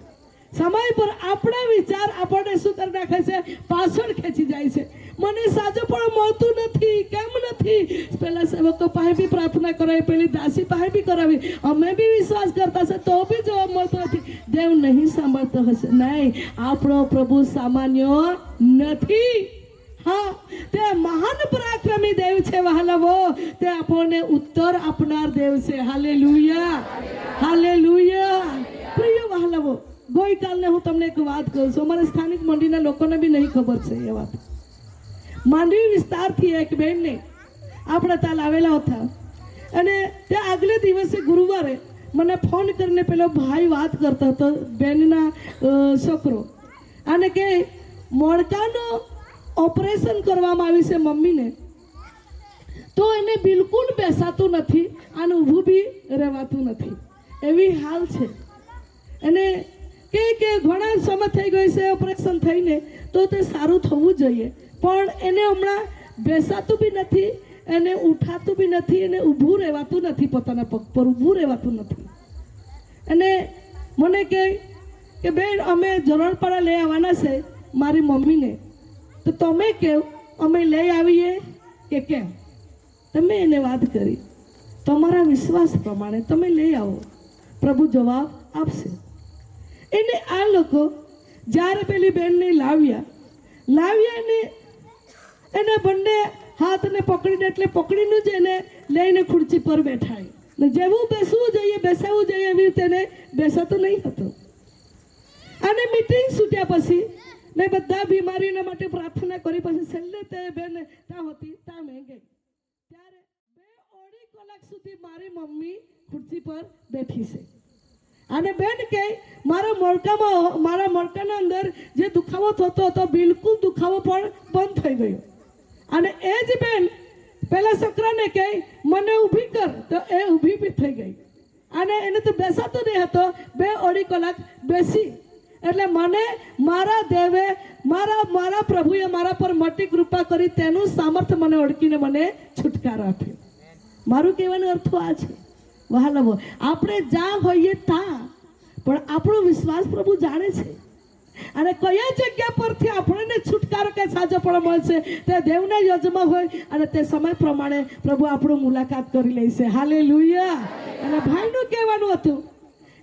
સમય પર આપણા વિચાર આપણને શું કરી નાખે છે? પાછળ ખેંચી જાય છે. મને સાચું પણ મળતું નથી, કેમ નથી? પેલા સેવકો પાસે બી પ્રાર્થના કરાવી, પેલી દાસી પાસે બી કરાવી, અમે બી વિશ્વાસ કરતા છે તો બી જવાબ મળતો નથી. દેવ નહીં સાંભળતો હશે? નહીં, આપણો પ્રભુ સામાન્ય નથી. હા, તે મહાન પરાક્રમી દેવ છે વહાલાઓ, તે આપણને ઉત્તર આપનાર દેવ છે. Hallelujah, hallelujah. પ્રિય વહાલાઓ, ગઈકાલને હું તમને એક વાત કહું છું. અમારા સ્થાનિક મંડીના લોકોને બી નહીં ખબર છે એ વાત. માંડવી વિસ્તારથી એક બહેનને આપણે ત્યાં લાવેલા હતા અને તે આગલે દિવસે ગુરુવારે મને ફોન કરીને પેલો ભાઈ વાત કરતો હતો, બેનના છોકરો, અને કે મોણકાનો ઓપરેશન કરવામાં આવ્યું છે મમ્મીને, તો એને બિલકુલ બેસાતું નથી અને ઊભું બી રહેવાતું નથી, એવી હાલ છે. અને કે ઘણા સમય થઈ ગયો છે ઓપરેશન થઈને, તો તે સારું થવું જોઈએ, પણ એને હમણાં બેસાતું બી નથી, એને ઉઠાતું બી નથી, એને ઊભું રહેવાતું નથી, પોતાના પગ પર ઊભું રહેવાતું નથી. અને મને કહે કે બેન, અમે જરણપાડા લઈ આવવાના છે મારી મમ્મીને, તો તમે કહો અમે લઈ આવીએ કે કેમ? તમે એને વાત કરી, તમારા વિશ્વાસ પ્રમાણે તમે લઈ આવો, પ્રભુ જવાબ આપશે. એને આ લોકો જ્યારે પેલી બેનને લાવ્યા એને બંને હાથને પકડીને, એટલે પકડીને જ એને લઈને ખુરશી પર બેઠાય. જેવું બેસવું જોઈએ એવી રીતે એને બેસાતો નહીં હતો. અને મીટિંગ છૂટ્યા પછી મેં બધા બીમારીના માટે પ્રાર્થના કરી, પછી છેલ્લે તે બેન ત્યાં હતી, ત્યાં મેં ગઈ. ત્યારે 2.5 કલાક સુધી મારી મમ્મી ખુરશી પર બેઠી છે. અને બેન કે મારા મણકાના અંદર જે દુખાવો થતો હતો, બિલકુલ દુખાવો પણ બંધ થઈ ગયો. અને એ જ બેન પેલા છોકરાને કહે મને ઊભી કર, તો એ ઊભી બી થઈ ગઈ. અને એને તો બેસાતો નહીં હતો, 2.5 કલાક બેસી. એટલે મને મારા દેવે, મારા પ્રભુએ મારા પર મોટી કૃપા કરી, તેનું સામર્થ્ય મને ઓળખીને મને છુટકારો આપ્યો. મારું કહેવાનો અર્થ આ છે વહાલાઓ, આપણે જ્યાં હોઈએ ત્યાં પણ આપણો વિશ્વાસ પ્રભુ જાણે છે, અને કયા જગ્યા પરથી આપણને છુટકારો કે સાચોપણો મળશે તે દેવના યોજના હોય, અને તે સમય પ્રમાણે પ્રભુ આપણું મુલાકાત કરી લે છે. હાલેલુયા. અને ભાઈનું કહેવાનું હતું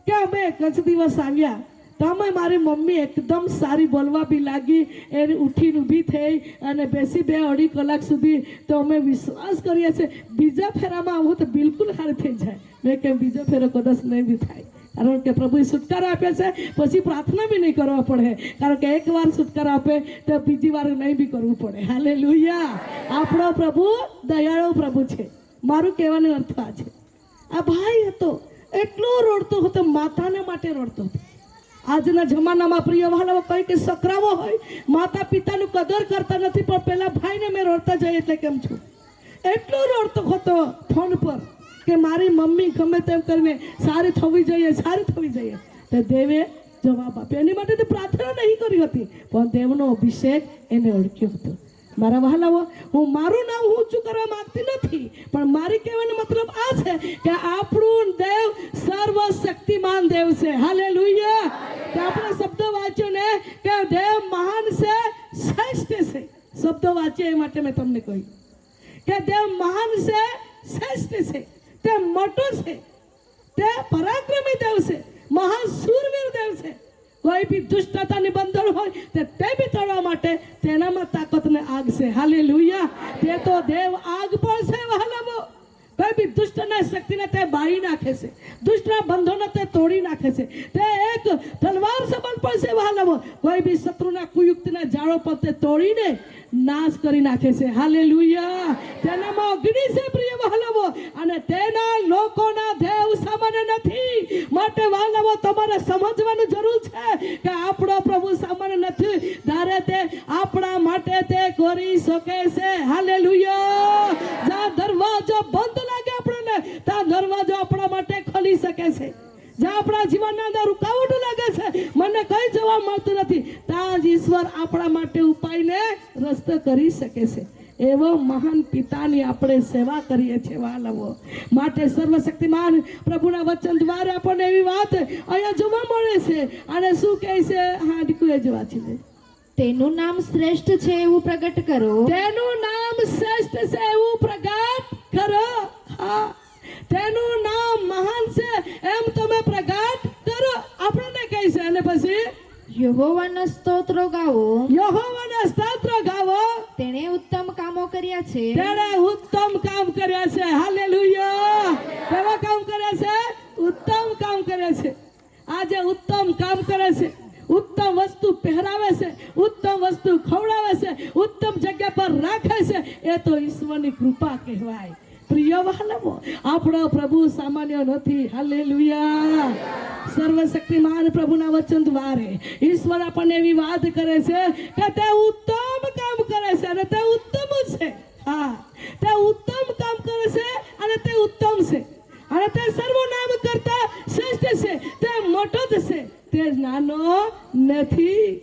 કે અમે એક જ દિવસ આવ્યા, તમે મારી મમ્મી એકદમ સારી બોલવા બી લાગી, એને ઉઠીને ઊભી થઈ અને બેસી 2.5 કલાક સુધી, તો અમે વિશ્વાસ કરીએ છીએ બીજા ફેરામાં આવું તો બિલકુલ સારું થઈ જાય. મેં કેમ બીજો ફેરો કદાચ નહીં બી થાય, કારણ કે પ્રભુએ છુટકારો આપ્યો છે, પછી પ્રાર્થના બી નહીં કરવા પડે, કારણ કે એકવાર છુટકારો આપે તો બીજી વાર નહીં બી કરવું પડે. હાલેલુયા. આપણો પ્રભુ દયાળુ પ્રભુ છે. મારું કહેવાનો અર્થ આ છે. આ ભાઈ હતો એટલો રડતો હતો, માતાના માટે રડતો હતો. આજના જમાનામાં પ્રિય વહાલાઓ કઈ કે સકરાવો હોય, માતા પિતાનું કદર કરતા નથી, પણ પેલા ભાઈને મેં રડતા જાય એટલે કેમ છું, એટલો રડતો હતો ફોન પર કે મારી મમ્મી ગમે તેમ કરીને સારી થવી જોઈએ, સારી થવી જોઈએ. તો દેવે જવાબ આપ્યો. એની માટે તો પ્રાર્થના નહીં કરી હતી, પણ દેવનો અભિષેક એને ઓળખ્યો હતો. મારા વહાલાઓ, હું મારું નામ ઊંચું કરવા માંગતી નથી, પણ મારી કહેવાનો મતલબ આ છે કે આપણું દેવ સર્વશક્તિમાન દેવ છે. હાલેલુયા. કે આપણે શબ્દ વાંચ્યો ને કે દેવ મહાન છે, શ્રેષ્ઠ છે. શબ્દો વાંચ્યો એ માટે મેં તમને કહ્યું કે દેવ મહાન છે, શ્રેષ્ઠ છે, તે મોટો છે, તે પરાક્રમી દેવ છે, મહાન શૂરવીર દેવ છે. કોઈ બી દુષ્ટતાની બંધન હોય તે બી તોડવા માટે તેનામાં તાકાત ને આગ છે. હાલેલુયા. તે તો દેવ આગ પણ છે વહાલાઓ. કોઈ બી દુષ્ટના શક્તિને તે બાળી નાખે છે, દુષ્ટના બંધોને તે તોડી નાખે છે. તે એક તલવાર સમાન પણ છે વહાલાઓ. કોઈ બી શત્રુના કુયુક્તિના જાળો પર તે તોડીને નાશ કરી નાખે છે. હાલેલુયા. તેનામાં અગ્નિ છે પ્રિય વહાલાઓ, અને તેના લોકોના દેવ સામાન્ય નથી. માટે વહાલાઓ, તમારે સમજવાનું જરૂર છે કે આપણો પ્રભુ સામાન્ય નથી. ત્યારે તે આપણા માટે તે કરી શકે છે. હાલેલુયા. જ્યાં દરવાજો બંધ લાગે આપણને, ત્યાં દરવાજો આપણા માટે ખોલી શકે છે. જ્યાં આપણા જીવનના અંદર રૂકાવટ લાગે છે, મને કઈ જવાબ મળતું નથી, ત્યાં જ ઈશ્વર આપણા માટે ઉપાયને રસ્તો કરી શકે છે. એવો મહાન પિતાની આપણે સેવા કરીએ છીએ વહાલાઓ. માટે સર્વશક્તિમાન પ્રભુના વચન દ્વારા આપણને એવી વાત અહીંયા જોવા મળે છે. અને શું કહે છે? હા દીકુ, એ જ વાંચી લે. તેનું નામ શ્રેષ્ઠ છે એવું પ્રગટ કરો. તેનું નામ શ્રેષ્ઠ છે એવું પ્રગટ કરો. હા, તેનું નામ મહાન છે એમ તમે પ્રગટ કરો. આપણને કહે છે. અને પછી યહોવાના સ્તોત્રો ગાવો. યહોવાના સ્તોત્ર ગાવો. તેણે ઉત્તમ કામો કર્યા છે. તેણે ઉત્તમ કામ કર્યા છે. હાલેલુયા. કેવા કામ કર્યા છે? ઉત્તમ કામ કર્યા છે. આજે ઉત્તમ કામ કરે છે, ઉત્તમ વસ્તુ પહેરાવે છે, ઉત્તમ વસ્તુ ખવડાવે છે, ઉત્તમ જગ્યા પર રાખે છે. એ તો ઈશ્વરની કૃપા કહેવાય. પ્રિય વહાલાઓ, આપણો પ્રભુ સામાન્ય નથી. હાલેલુયા. સર્વશક્તિમાન પ્રભુના વચન દ્વારે ઈશ્વર આપણને એવી વાત કરે છે કે તે ઉત્તમ કામ કરે છે અને તે ઉત્તમ છે. હા, તે ઉત્તમ કામ કરે છે અને તે ઉત્તમ છે, અને તે સર્વનામ કરતા શ્રેષ્ઠ છે. તે મોટો જ છે, તે નાનો નથી.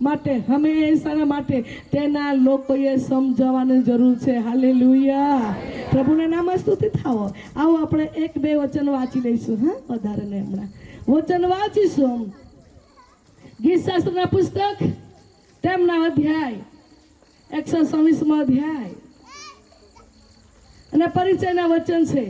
માટે હંમેશા માટે તેના લોકોએ સમજાવવાની જરૂર છે. હાલેલુયા. પ્રભુના નામે સ્તુતિ થાઓ. આવો આપણે એક બે વચન વાંચી લઈશું. હા, વધારે ને હમણાં વચન વાંચીશું. ગીત શાસ્ત્રના પુસ્તક તેમના અધ્યાય 126મો અધ્યાય અને પરિચયના વચન છે.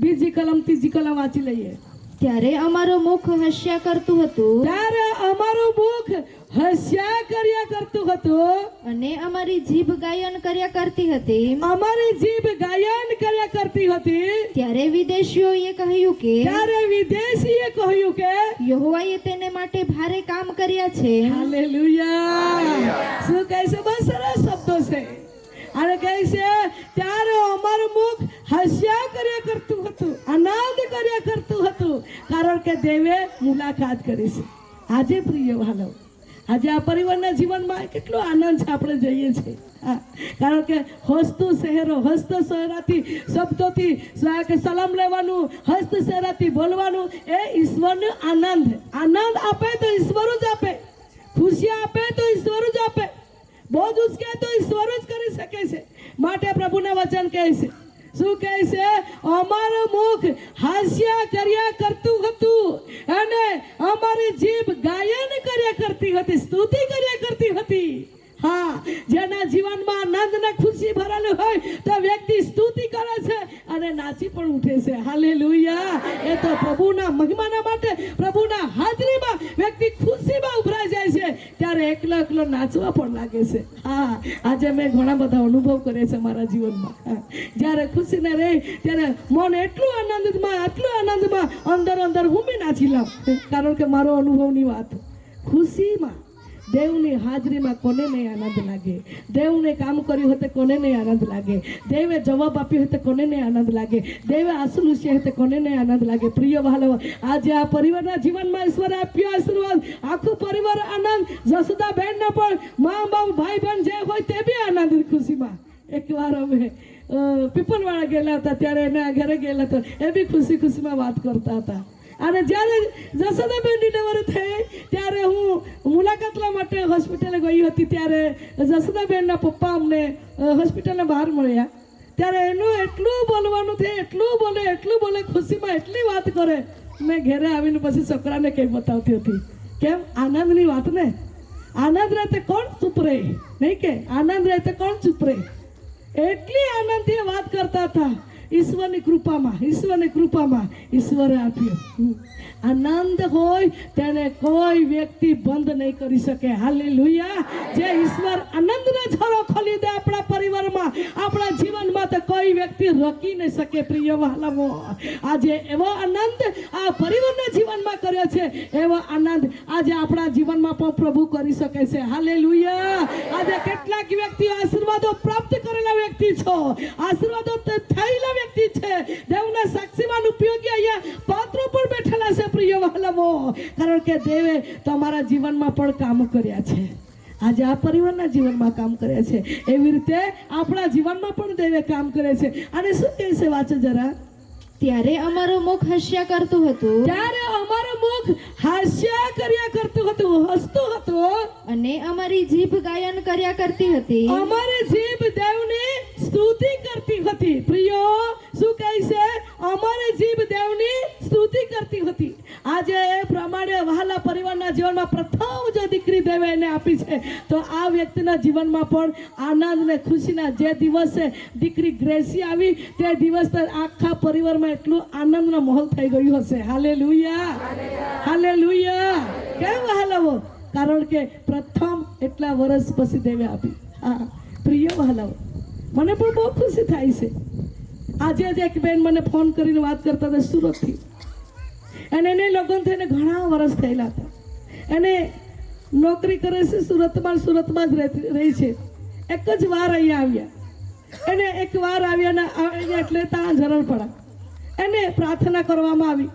બીજી કલમ ત્રીજી કલમ વાંચી લઈએ. ત્યારે અમારું મુખ હસ્યા કરતું હતું. ત્યારે અમારું મુખ હસ્યા કર્યા કરતું હતું, અને અમારી જીભ ગાયન કર્યા કરતી હતી. અમારી જીભ ગાયન કર્યા કરતી હતી. ત્યારે વિદેશીઓએ કહ્યું કે ત્યારે વિદેશીએ કહ્યું કે યહોવાએ તેને માટે ભારે કામ કર્યા છે. હાલેલુયા. શું કહે છે? બસ સરસ શબ્દો છે. અને કહે છે ત્યારે અમારું મુખ હસ્યા કર્યા કરતું હતું, આનંદ કર્યા કરતું હતું, કારણ કે દેવે મુલાકાત કરી છે. આજે પ્રિય વહાલાઓ, આજે આ પરિવારના જીવનમાં કેટલો આનંદ છે. આપણે જઈએ છીએ, કારણ કે હસ્ત શહેરો, હસ્ત શહેરાથી શબ્દોથી સલામ લેવાનું, હસ્ત શહેરાથી બોલવાનું, એ ઈશ્વરનો આનંદ. આનંદ આપે તો ઈશ્વર જ આપે, ખુશી આપે તો ઈશ્વર જ આપે, બોજ ઉચકે તો ઈશ્વર જ કરી શકે છે. માટે પ્રભુના વચન કહે છે. શું કહે છે? અમારું મુખ હાસ્ય કર્યા કરતું હતું અને અમારી જીભ ગાયન કર્યા કરતી હતી, સ્તુતિ કર્યા કરતી હતી. હા, જેના જીવનમાં આનંદ ને ખુશી ભરેલું હોય તો વ્યક્તિ સ્તુતિ કરે છે અને નાચી પણ ઉઠે છે. હાલેલુયા. એ તો પ્રભુના મહિમાના માટે, પ્રભુના હાજરીમાં વ્યક્તિ ખુશીમાં ઉભરાઈ જાય છે, ત્યારે એકલો એકલો નાચવા પણ લાગે છે. હા, આજે મેં ઘણા બધા અનુભવ કર્યા છે મારા જીવનમાં. જ્યારે ખુશીને રહે ત્યારે મન એટલું આનંદમાં અંદર અંદર હું બી નાચી લઉં, કારણ કે મારો અનુભવની વાત. ખુશીમાં દેવની હાજરીમાં કોને નહીં આનંદ લાગે? દેવને કામ કર્યું હોય તો કોને નહીં આનંદ લાગે? દેવે જવાબ આપ્યો હોય તો કોને નહીં આનંદ લાગે? દેવે આશીર્વાદ હોય તો કોને નહીં આનંદ લાગે? પ્રિય વહાલો, આજે આ પરિવારના જીવનમાં ઈશ્વરે આપ્યો આશીર્વાદ, આખું પરિવાર આનંદ. જસુદા બહેનને પણ મા બાપ ભાઈ બહેન જે હોય તે બી આનંદ ખુશીમાં. એકવાર અમે પીપલવાળા ગયેલા હતા, ત્યારે એના ઘરે ગયેલા હતા, એ બી ખુશી ખુશીમાં વાત કરતા હતા. અને જ્યારે જસોદાબેન ડિલિવરી થઈ ત્યારે હું મુલાકાત લેવા માટે હોસ્પિટલે ગઈ હતી. ત્યારે જસોદાબેનના પપ્પા અમને હોસ્પિટલના બહાર મળ્યા. ત્યારે એનું એટલું બોલવાનું થયું, એટલું બોલે ખુશીમાં એટલી વાત કરે. મેં ઘરે આવીને પછી છોકરાને કંઈ બતાવતી હતી. કેમ? આનંદની વાત ને. આનંદ રહેતે કોણ ચૂપ રહે? નહીં કે આનંદ રહેતે કોણ ચૂપ રહે? એટલી આનંદથી વાત કરતા હતા. ઈશ્વરની કૃપામાં ઈશ્વરે આપ્યો આનંદ હોય તેને કોઈ વ્યક્તિ બંધ નહીં કરી શકે. હાલેલુયા. જે ઈશ્વર આનંદનો ઝરો ખોલી દે આપણા પરિવારમાં, આપણા જીવનમાં, તો કોઈ વ્યક્તિ રોકી નહીં શકે. પ્રિય વહાલાઓ, આજે એવો આનંદ આ પરિવારના જીવનમાં કર્યો છે, એવો આનંદ આજે આપણા જીવનમાં પણ પ્રભુ કરી શકે છે. હાલેલુયા. આજે કેટલાક વ્યક્તિઓ આશીર્વાદો પ્રાપ્ત કરેલા વ્યક્તિ છો, આશીર્વાદો થયેલા વ્યક્તિ છે, દેવના સાક્ષીમાં ઉપયોગી અહીંયા પાત્રો પર બેઠેલા છે. પ્રિય વહાલાઓ, કારણ કે દેવે તમારા જીવનમાં પણ કામ કર્યા છે. આજે આ પરિવારના જીવનમાં કામ કર્યા છે, એવી રીતે આપણા જીવનમાં પણ દેવે કામ કરે છે. અને શું કહે છે? વાંચો જરા. ત્યારે અમારું મુખ હાસ્યા કરતું હતું, ત્યારે અમારું મુખ હાસ્યા કર્યા કરતું હતું, હસતું હતું, અને અમારી જીભ ગાયન કર્યા કરતી હતી. અમારી જીભ દેવની સ્તુતિ કરતી હતી. પ્રિયો, શું કહે છે? અમારી જીભ દેવની સ્તુતિ કરતી હતી. આજે એ પ્રમાણે વહાલા પરિવારના જીવનમાં પ્રથમ જો દીકરી દેવે એને આપી છે, તો આ વ્યક્તિના જીવનમાં પણ આનંદ ને ખુશીના જે દિવસે દીકરી ગ્રેસી આવી, તે દિવસ આખા પરિવારમાં એટલું આનંદનો માહોલ થઈ ગયું હશે. હાલેલુયા. હાલેલુયા. કેમ વહાલાઓ? કારણ કે પ્રથમ એટલા વર્ષ પછી દેવે આપી. હા પ્રિય વહાલાઓ, મને પણ બહુ ખુશી થાય છે. આજે જ એક બેન મને ફોન કરીને વાત કરતા હતા સુરતથી, અને એને લગ્ન થઈને ઘણા વર્ષ થયેલા હતા. એને નોકરી કરે છે સુરતમાં જ રહી છે. એક જ વાર અહીંયા આવ્યા, એને એક વાર આવ્યા એટલે ત્યાં જરૂર પડા. એને પ્રાર્થના કરવામાં આવી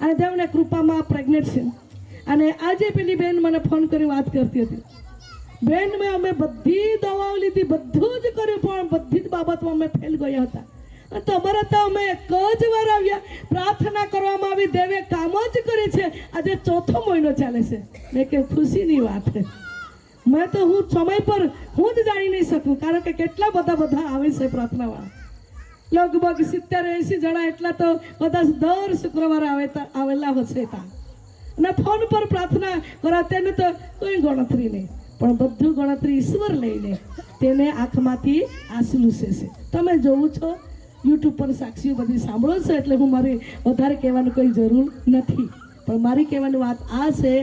અને દેવને કૃપામાં પ્રેગ્નેન્ટ છે. અને આજે પેલી બેન મને ફોન કરી વાત કરતી હતી, બેન અમે બધી દવાઓ લીધી, બધું જ કર્યું, પણ બધી જ બાબતમાં અમે ફેલ ગયા હતા. તમારા તો અમે એક જ વાર આવ્યા, પ્રાર્થના કરવામાં આવી, દેવે કામ જ કરે છે. આજે 4થો મહિનો ચાલે છે. મેં કે ખુશીની વાત છે. મેં તો હું સમય પર હું જ જાણી નહીં શકું, કારણ કે કેટલા બધા આવે છે પ્રાર્થનાવાળા. લગભગ 70-80 જણા એટલા તો કદાચ દર શુક્રવારે આવેલા હશે. અને ફોન પર પ્રાર્થના કરા તેને તો કોઈ ગણતરી નહીં, પણ બધું ગણતરી ઈશ્વર લઈને તેને આંખમાંથી આંસુ લૂસે છે. તમે જોવું છો, યુટ્યુબ પર સાક્ષીઓ બધી સાંભળો છો, એટલે હું મારી વધારે કહેવાનું કોઈ જરૂર નથી. પણ મારી કહેવાની વાત આ છે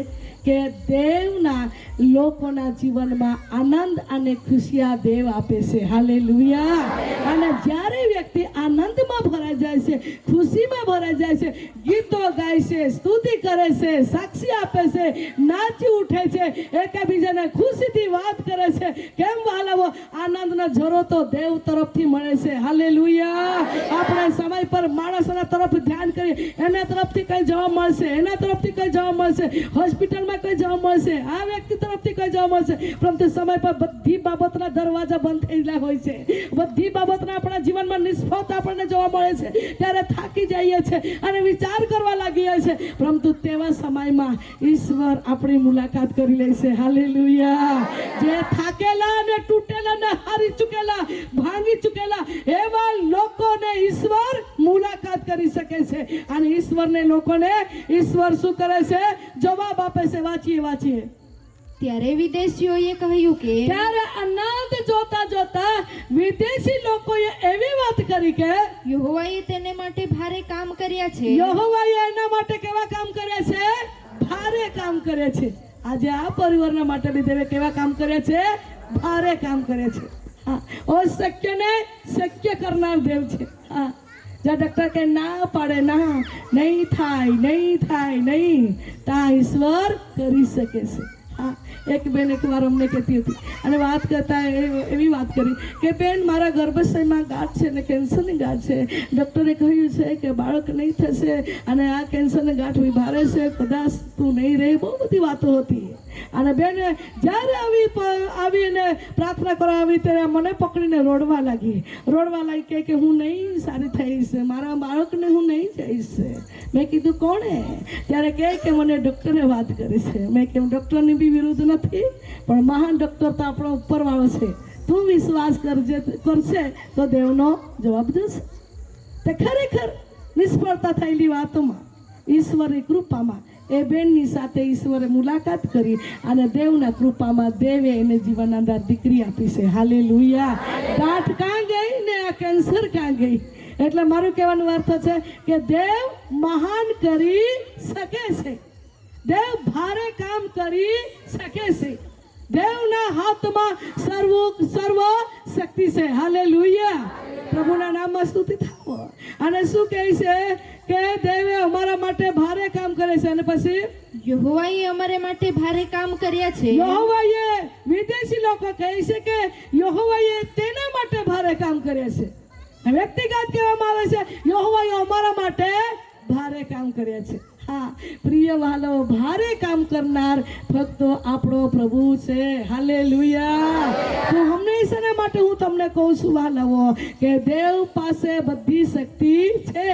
કે દેવના લોકોના જીવનમાં આનંદ અને ખુશિયા દેવ આપે છે. હાલેલુયા. અને જ્યારે વ્યક્તિ આનંદમાં ભરાઈ જાય છે, ખુશીમાં ભરાઈ જાય છે, ગીતો ગાય છે, સ્તુતિ કરે છે, સાક્ષી આપે છે, નાચી ઉઠે છે, એકબીજાને ખુશીથી વાત કરે છે, કેમ વહાલાઓ? આનંદનો ઝરો તો દેવ તરફથી મળે છે. હાલેલુયા. આપણે સમય પર માણસના તરફ ધ્યાન કરીએ, એના તરફથી કઈ જવાબ મળશે, એના તરફથી કઈ જવાબ મળશે, હોસ્પિટલમાં કઈ જવાબ મળશે, આ વ્યક્તિ તરફથી કઈ જવાબ મળશે, પરંતુ સમય પર બધી બાબતના દરવાજા બંધ થયેલા હોય છે. બધી બાબતના આપણા જીવનમાં નિષ્ફળતા આપણને જોવા મળે છે. ત્યારે થાકી જઈએ છીએ અને વિચાર કરવા લાગીએ છીએ, પરંતુ તેવા સમયમાં ઈશ્વર આપણી મુલાકાત કરી લે છે. હાલેલુયા. જે થાકેલા અને તૂટેલા ને હારી ચૂકેલા, ભાંગી ચૂકેલા એવા લોકોને ઈશ્વર મુલાકાત કરી શકે છે. અને ઈશ્વરને લોકોને ઈશ્વર શું કરે છે? જવાબ આપે છે. વાંચીએ. ત્યારે વિદેશીઓએ કહ્યું કે, ત્યારે આનંદ જોતા વિદેશી લોકોએ એવી વાત કરી કે યહોવાએ તેને માટે ભારે કામ કર્યા છે. યહોવાએ એના માટે કેવા કામ કર્યા છે? ભારે કામ કર્યા છે. આજે આ પરિવારના માટે બી દેવે કેવા કામ કર્યા છે? ભારે કામ કર્યા છે. હા, અશક્યને શક્ય કરનાર દેવ છે. હા, જ્યાં ડૉક્ટર કે ના પાડે, ના નહીં થાય, ત્યાં ઈશ્વર કરી શકે છે. હા, એક બેન એકવાર અમને કહેતી હતી અને વાત કરતા એવી વાત કરી કે બેન મારા ગર્ભાશયમાં ગાંઠ છે ને કેન્સરની ગાંઠ છે, ડૉક્ટરે કહ્યું છે કે બાળક નહીં થશે અને આ કેન્સરની ગાંઠ વિભારે છે, કદાચ તું નહીં રહે, બહુ બધી વાતો હતી. અને બેન જ્યારે આવીને પ્રાર્થના કરવા આવી ત્યારે મને પકડીને રોડવા લાગી કે હું નહીં સારી થઈશ, મારા બાળકને હું નહીં જઈશ. મેં કીધું કોણે? ત્યારે કહે કે મને ડૉક્ટરે વાત કરી છે. મેં કેમ ડૉક્ટરની બી વિરુદ્ધ નથી, પણ મહાન ડૉક્ટર તો આપણો ઉપરવાળો છે. તું વિશ્વાસ કરશે તો દેવનો જવાબ જશે. તે ખરેખર નિષ્ફળતા થયેલી વાતોમાં ઈશ્વરની કૃપામાં એ બેનની સાથે ઈશ્વરે મુલાકાત કરી અને દેવના કૃપામાં દેવે એને જીવન અંદર દીકરી આપી છે. હાલેલુયા. ગાંઠ કાં ગઈ ને આ કેન્સર કાં ગઈ? એટલે મારું કહેવાનો અર્થ છે કે દેવ મહાન કરી શકે છે, દેવ ભારે કામ કરી શકે છે, દેવના હાથમાં સર્વ શક્તિ છે. હાલેલુયા. પ્રભુના નામમાં સ્તુતિ થાવો. અને શું કહે છે કે દેવે અમારા માટે ભારે કામ કરે છે. અને પછી યહોવાએ અમારે માટે ભારે કામ કર્યા છે. યહોવાએ, વિદેશી લોકો કહે છે કે યહોવાએ તેના માટે ભારે કામ કર્યા છે. વ્યક્તિગત કહેવામાં આવે છે યહોવાએ અમારા માટે ભારે કામ કર્યા છે. હા પ્રિય વાલો, ભારે કામ કરનાર ફક્ત આપણો પ્રભુ છે. હાલેલુયા. તો હંમેશા માટે હું તમને કહું છું વાલાઓ કે દેવ પાસે બધી શક્તિ છે,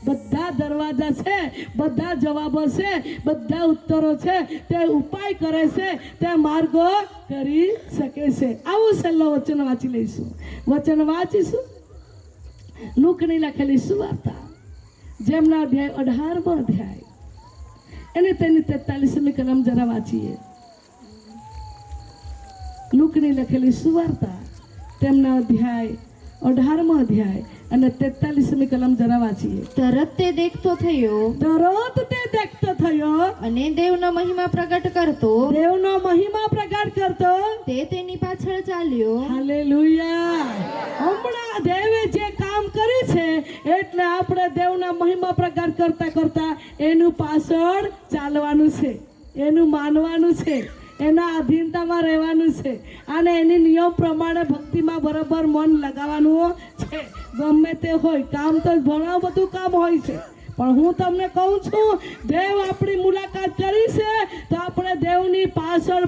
બધા દરવાજા છે, બધા જવાબો છે, બધા ઉત્તરો છે. તે ઉપાય કરે છે, તે માર્ગો કરી શકે છે. આવું છેલ્લો વચન વાંચી લઈશું. વચન વાંચીશું લુકની લખેલી સુવાર્તા જેમના અધ્યાય 18મો અધ્યાય એને તેની 43મી કલમ જરા વાંચીએ. લુકની લખેલી સુવાર્તા તેમના અધ્યાય 18મો અધ્યાય અને 43મી કલમ જરા વાંચીએ. તરત તે દેખતો થયો અને દેવનો મહિમા પ્રગટ કરતો તે તેની પાછળ ચાલ્યો. હાલેલુયા. હમણાં દેવે જે કામ કર્યું છે એટલે આપણે દેવના મહિમા પ્રગટ કરતા કરતા એનું પાછળ ચાલવાનું છે, એનું માનવાનું છે, એના અધીનતામાં રહેવાનું છે અને એની નિયમ પ્રમાણે ભક્તિમાં બરાબર મન લગાવવાનું છે. ગમે તે હોય કામ તો ઘણું બધું કામ હોય છે, પણ હું તમને કહું છું દેવ આપણી મુલાકાત કરી છે તો આપણે દેવની પાછળ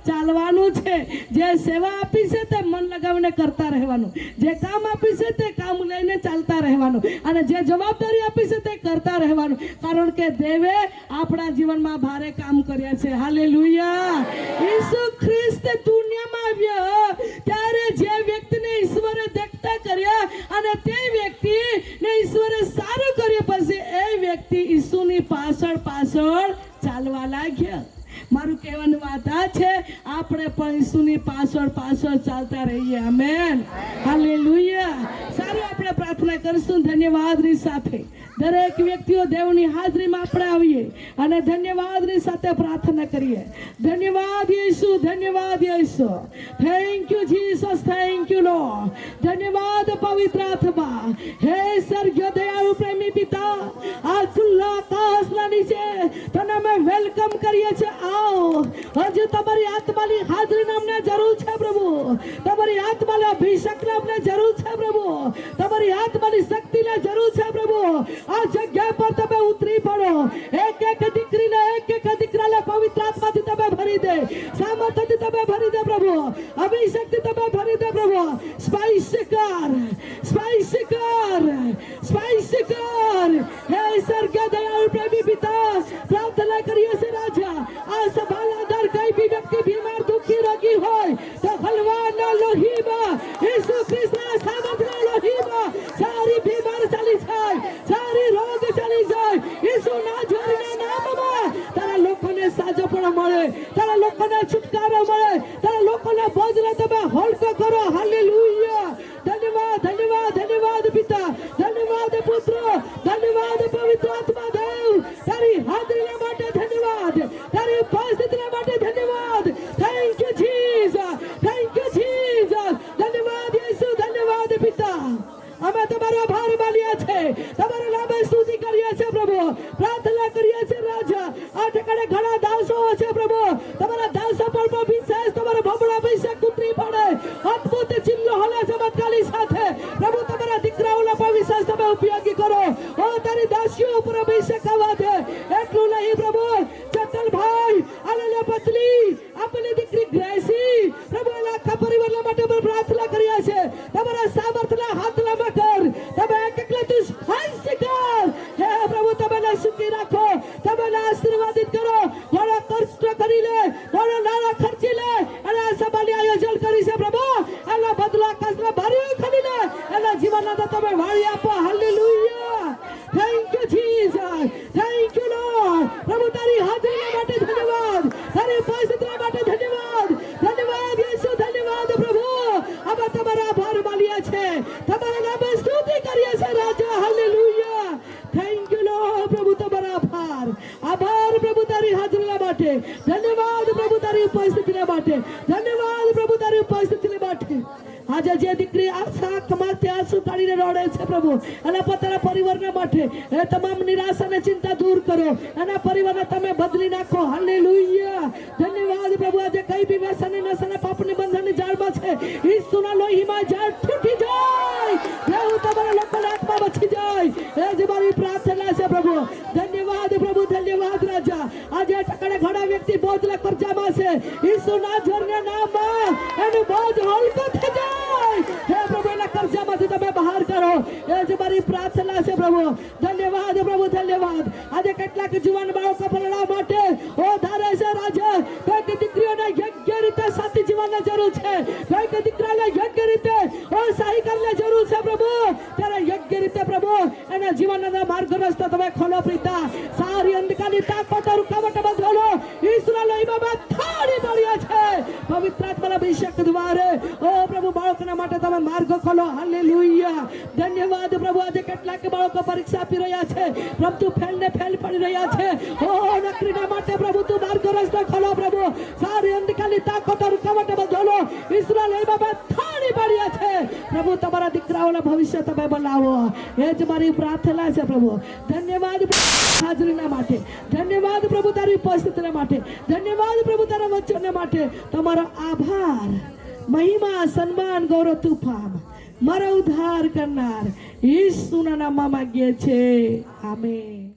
ચાલવાનું છે. જે સેવા આપી છે તે મન લગાવીને કરતા રહેવાનું, જે કામ આપી છે તે કામ લઈને ચાલતા રહેવાનું અને જે જવાબદારી આપી છે તે કરતા રહેવાનું, કારણ કે દેવે આપણા જીવનમાં ભારે કામ કર્યા છે. હાલેલુયા. ઈસુ ખ્રિસ્ત દુનિયામાં આવ્યો ત્યારે જે વ્યક્તિને ઈશ્વરે દેખતા કર્યા અને તે વ્યક્તિને ઈશ્વરે સારું કર્યું પછી એ વ્યક્તિ ઈસુની પાછળ ચાલવા લાગ્યો. મારું કહેવાનું વાત આ છે આપણે પણ ઈસુની પાછળ ચાલતા રહીએ. આમેન. હાલેલુયા. સારું, આપણે પ્રાર્થના કરીશું ધન્યવાદની સાથે. દરેક વ્યક્તિઓ દેવની હાજરીમાં આપણે આવીએ અને ધન્યવાદની સાથે પ્રાર્થના કરીએ. ધન્યવાદ યેસુ, ધન્યવાદ Yesu. Thank you Jesus, thank you lord. ધન્યવાદ પવિત્ર આત્મા. હે સ્વર્ગીય દયાળુ પ્રેમી પિતા, આ ખુલ્લા આકાશના નીચે તને અમે વેલકમ કરીએ છીએ. આવો. હજુ તમારી આત્માની હાજરીની અમને જરૂર છે પ્રભુ. તમારી આત્માના અભિષેકની અમને જરૂર છે પ્રભુ. તમારી આત્માની શક્તિની જરૂર છે પ્રભુ. આ જગ્યા પર તમે ઉતરી પડો. એક દીકરીને એક દીકરાને પવિત્ર આત્માથી તમે ભરી દે, સામર્થ્યથી તમે ભરી દે પ્રભુ, અભિષેકથી તમે ભરી દે પ્રભુ. સ્પાઈસી કર. હે સ્વર્ગીય દયાળુ પ્રેમી પિતા, પ્રાર્થના કરીએ છીએ રાજા, આ સભાના અંદર કઈ બી વ્યક્તિ બીમાર દુઃખી રોગી હોય તો હલવાના લોહીમાં, ઈસુ ખ્રિસ્તના સામર્થ્યના લોહીમાં સારી બીમાર ચાલી જાય, સારી રોગ ચાલી જાય. ઈસુ નાઝરીના નામમાં તારા લોકોને સાજોપણો મળે, તારા લોકોને છુટકારો મળે, તારા લોકોને બોજને તમે હલકો કરો. હાલેલુયા. ધન્યવાદ, ધન્યવાદ, ધન્યવાદ પિતા, ધન્યવાદ પુત્ર, ધન્યવાદ પવિત્ર આત્મા. દેવ તારી હાજરીના માટે ધન્યવાદ, તારી ઉપસ્થિતિના માટે ધન્યવાદ. Thank you Jesus, thank you Jesus. ધન્યવાદ યેસુ, ધન્યવાદ પિતા. અમે તમારો આભાર માનીએ છીએ, તમારા નામે સ્તુતિ કરીએ છીએ પ્રભુ, પ્રાર્થના કરીએ છીએ રાજા. આ ઠેકાણે ઘણા દાસો છે પ્રભુ, તમારા દાસો પર વિશેષ તમારા બમણા અભિષેક ઉતરી પડે, અદ્ભુત ચિલ્લો હલે ચમત્કારી સાથે પ્રભુ તમારા દીકરાઓના પર વિશેષ તમે ઉપયોગી કરો. ઓ તારી દાસીઓ ઉપર અભિષેક આવવા દે. એટલું નહીં પ્રભુ, ચતલભાઈ અને પત્ની આપણી દીકરી ગ્રેસી પ્રભુ એના આખા પરિવારના માટે અમે પ્રાર્થના કર્યા છે. તમારા સામર્થ્યના હાથ લાંબા કર. તમે એકલા તું સ્પર્શ કર. હે પ્રભુ તમે એને સુખી રાખો, તમે એને આશીર્વાદિત કરો. ઘણા કષ્ટ કરી લે, ઘણા નાણાં ખર્ચી લે અને આ સભાની આયોજન કરી છે પ્રભુ, એનો બદલો આકાશના ભર્યો ખરી લે. એના જીવનના તમે વાળી આપો. Hallelujah. Thank you Jesus, thank you lord. પ્રભુ તારી હાજરીના માટે ધન્યવાદ, તારી ઉપસ્થિતિના માટે ધન્યવાદ. ધન્યવાદ યેસુ, ધન્યવાદ પ્રભુ. અમે તમારા આભાર માનીએ છે, તમારા નામે સ્તુતિ કરીએ છે રાજા. હાલેલુયા. Thank you lord. પ્રભુ તમારા આભાર, આભાર પ્રભુ તારી હાજરીના માટે. ધન્યવાદ પ્રભુ તારી ઉપસ્થિતિના માટે. ધન્યવાદ પ્રભુ તારી ઉપસ્થિતિના માટે. આજે જે દીકરી આશા કમાતે આંસુ કાઢીને રડે છે પ્રભુ, એના પોતાના પરિવારના માટે એ તમામ નિરાશા અને ચિંતા દૂર કરો. એના પરિવારને તમે બદલી નાખો. હાલેલુયા. ધન્યવાદ પ્રભુ. આજે કઈ બી વ્યસન નશાના પાપની બંધનની જાળમાં છે, ઈસુના લોહીમાં જાળ તૂટી જાય. પ્રભુ તમારા લોકોના આત્મા બચી જાય. એ જ મારી પ્રાર્થના છે પ્રભુ. ધન્યવાદ પ્રભુ, ધન્યવાદ રાજા. આજે ટકડે ઘણા વ્યક્તિ બોજના કરજામાં છે, ઈસુના ઝરના નામમાં એનું બોજ હલકો થઈ જાય. હે પ્રભુ એના કરજામાંથી તમે બહાર કરો. એ જ મારી પ્રાર્થના છે પ્રભુ. ધન્યવાદ પ્રભુ, ધન્યવાદ. આજે કેટલાક જુવાન બાળકો પરણવા માટે ઓ ધારે છે રાજા. કઈક દીકરીઓને યોગ્ય રીતે સાથી જીવનની જરૂર છે, કઈક દીકરાને યોગ્ય રીતે ઓ સહી કરવાની જરૂર છે પ્રભુ. ત્યારે યોગ્ય રીતે પ્રભુ એના જીવનના માર્ગ રસ્તા તમે ખોલો પિતા. સારી અંધકારની તાકાતો રૂકાવટ બદલો. ઈશ્વરના લોહીમાં બથાડી પડ્યા છે પવિત્ર આત્માના અભિષેક દ્વારે. ઓ પ્રભુ બાળકોના માટે તમે માર્ગ ખોલો. હાલેલુયા. ધન્યવાદ પ્રભુ. આજે કેટલાક બાળકો પરીક્ષા આપી રહ્યા છે પ્રભુ, તું ફેલ પડી રહ્યા છે. ઓ નોકરીના માટે પ્રભુ તું માર્ગ રસ્તો ખોલો પ્રભુ. સારી અંધકારની તાકાતો રૂકાવટ બદલો. ઈશ્વરના લોહીમાં બથાડી પડ્યા છે પ્રભુ. તમારા દીકરાઓના ભવિષ્ય તમે બનાવો. એ જ મારી પ્રાર્થના છે પ્રભુ. ધન્યવાદ હાજરીના માટે. ધન્યવાદ પ્રભુ તારી ઉપસ્થિતિના માટે. ધન્યવાદ પ્રભુ તારા વચનના માટે. તમારો આભાર, મહિમા, સન્માન, ગૌરવ તું પામ. મારો ઉદ્ધાર કરનાર ઈસુના નામમાં માંગીએ છે. આમેન.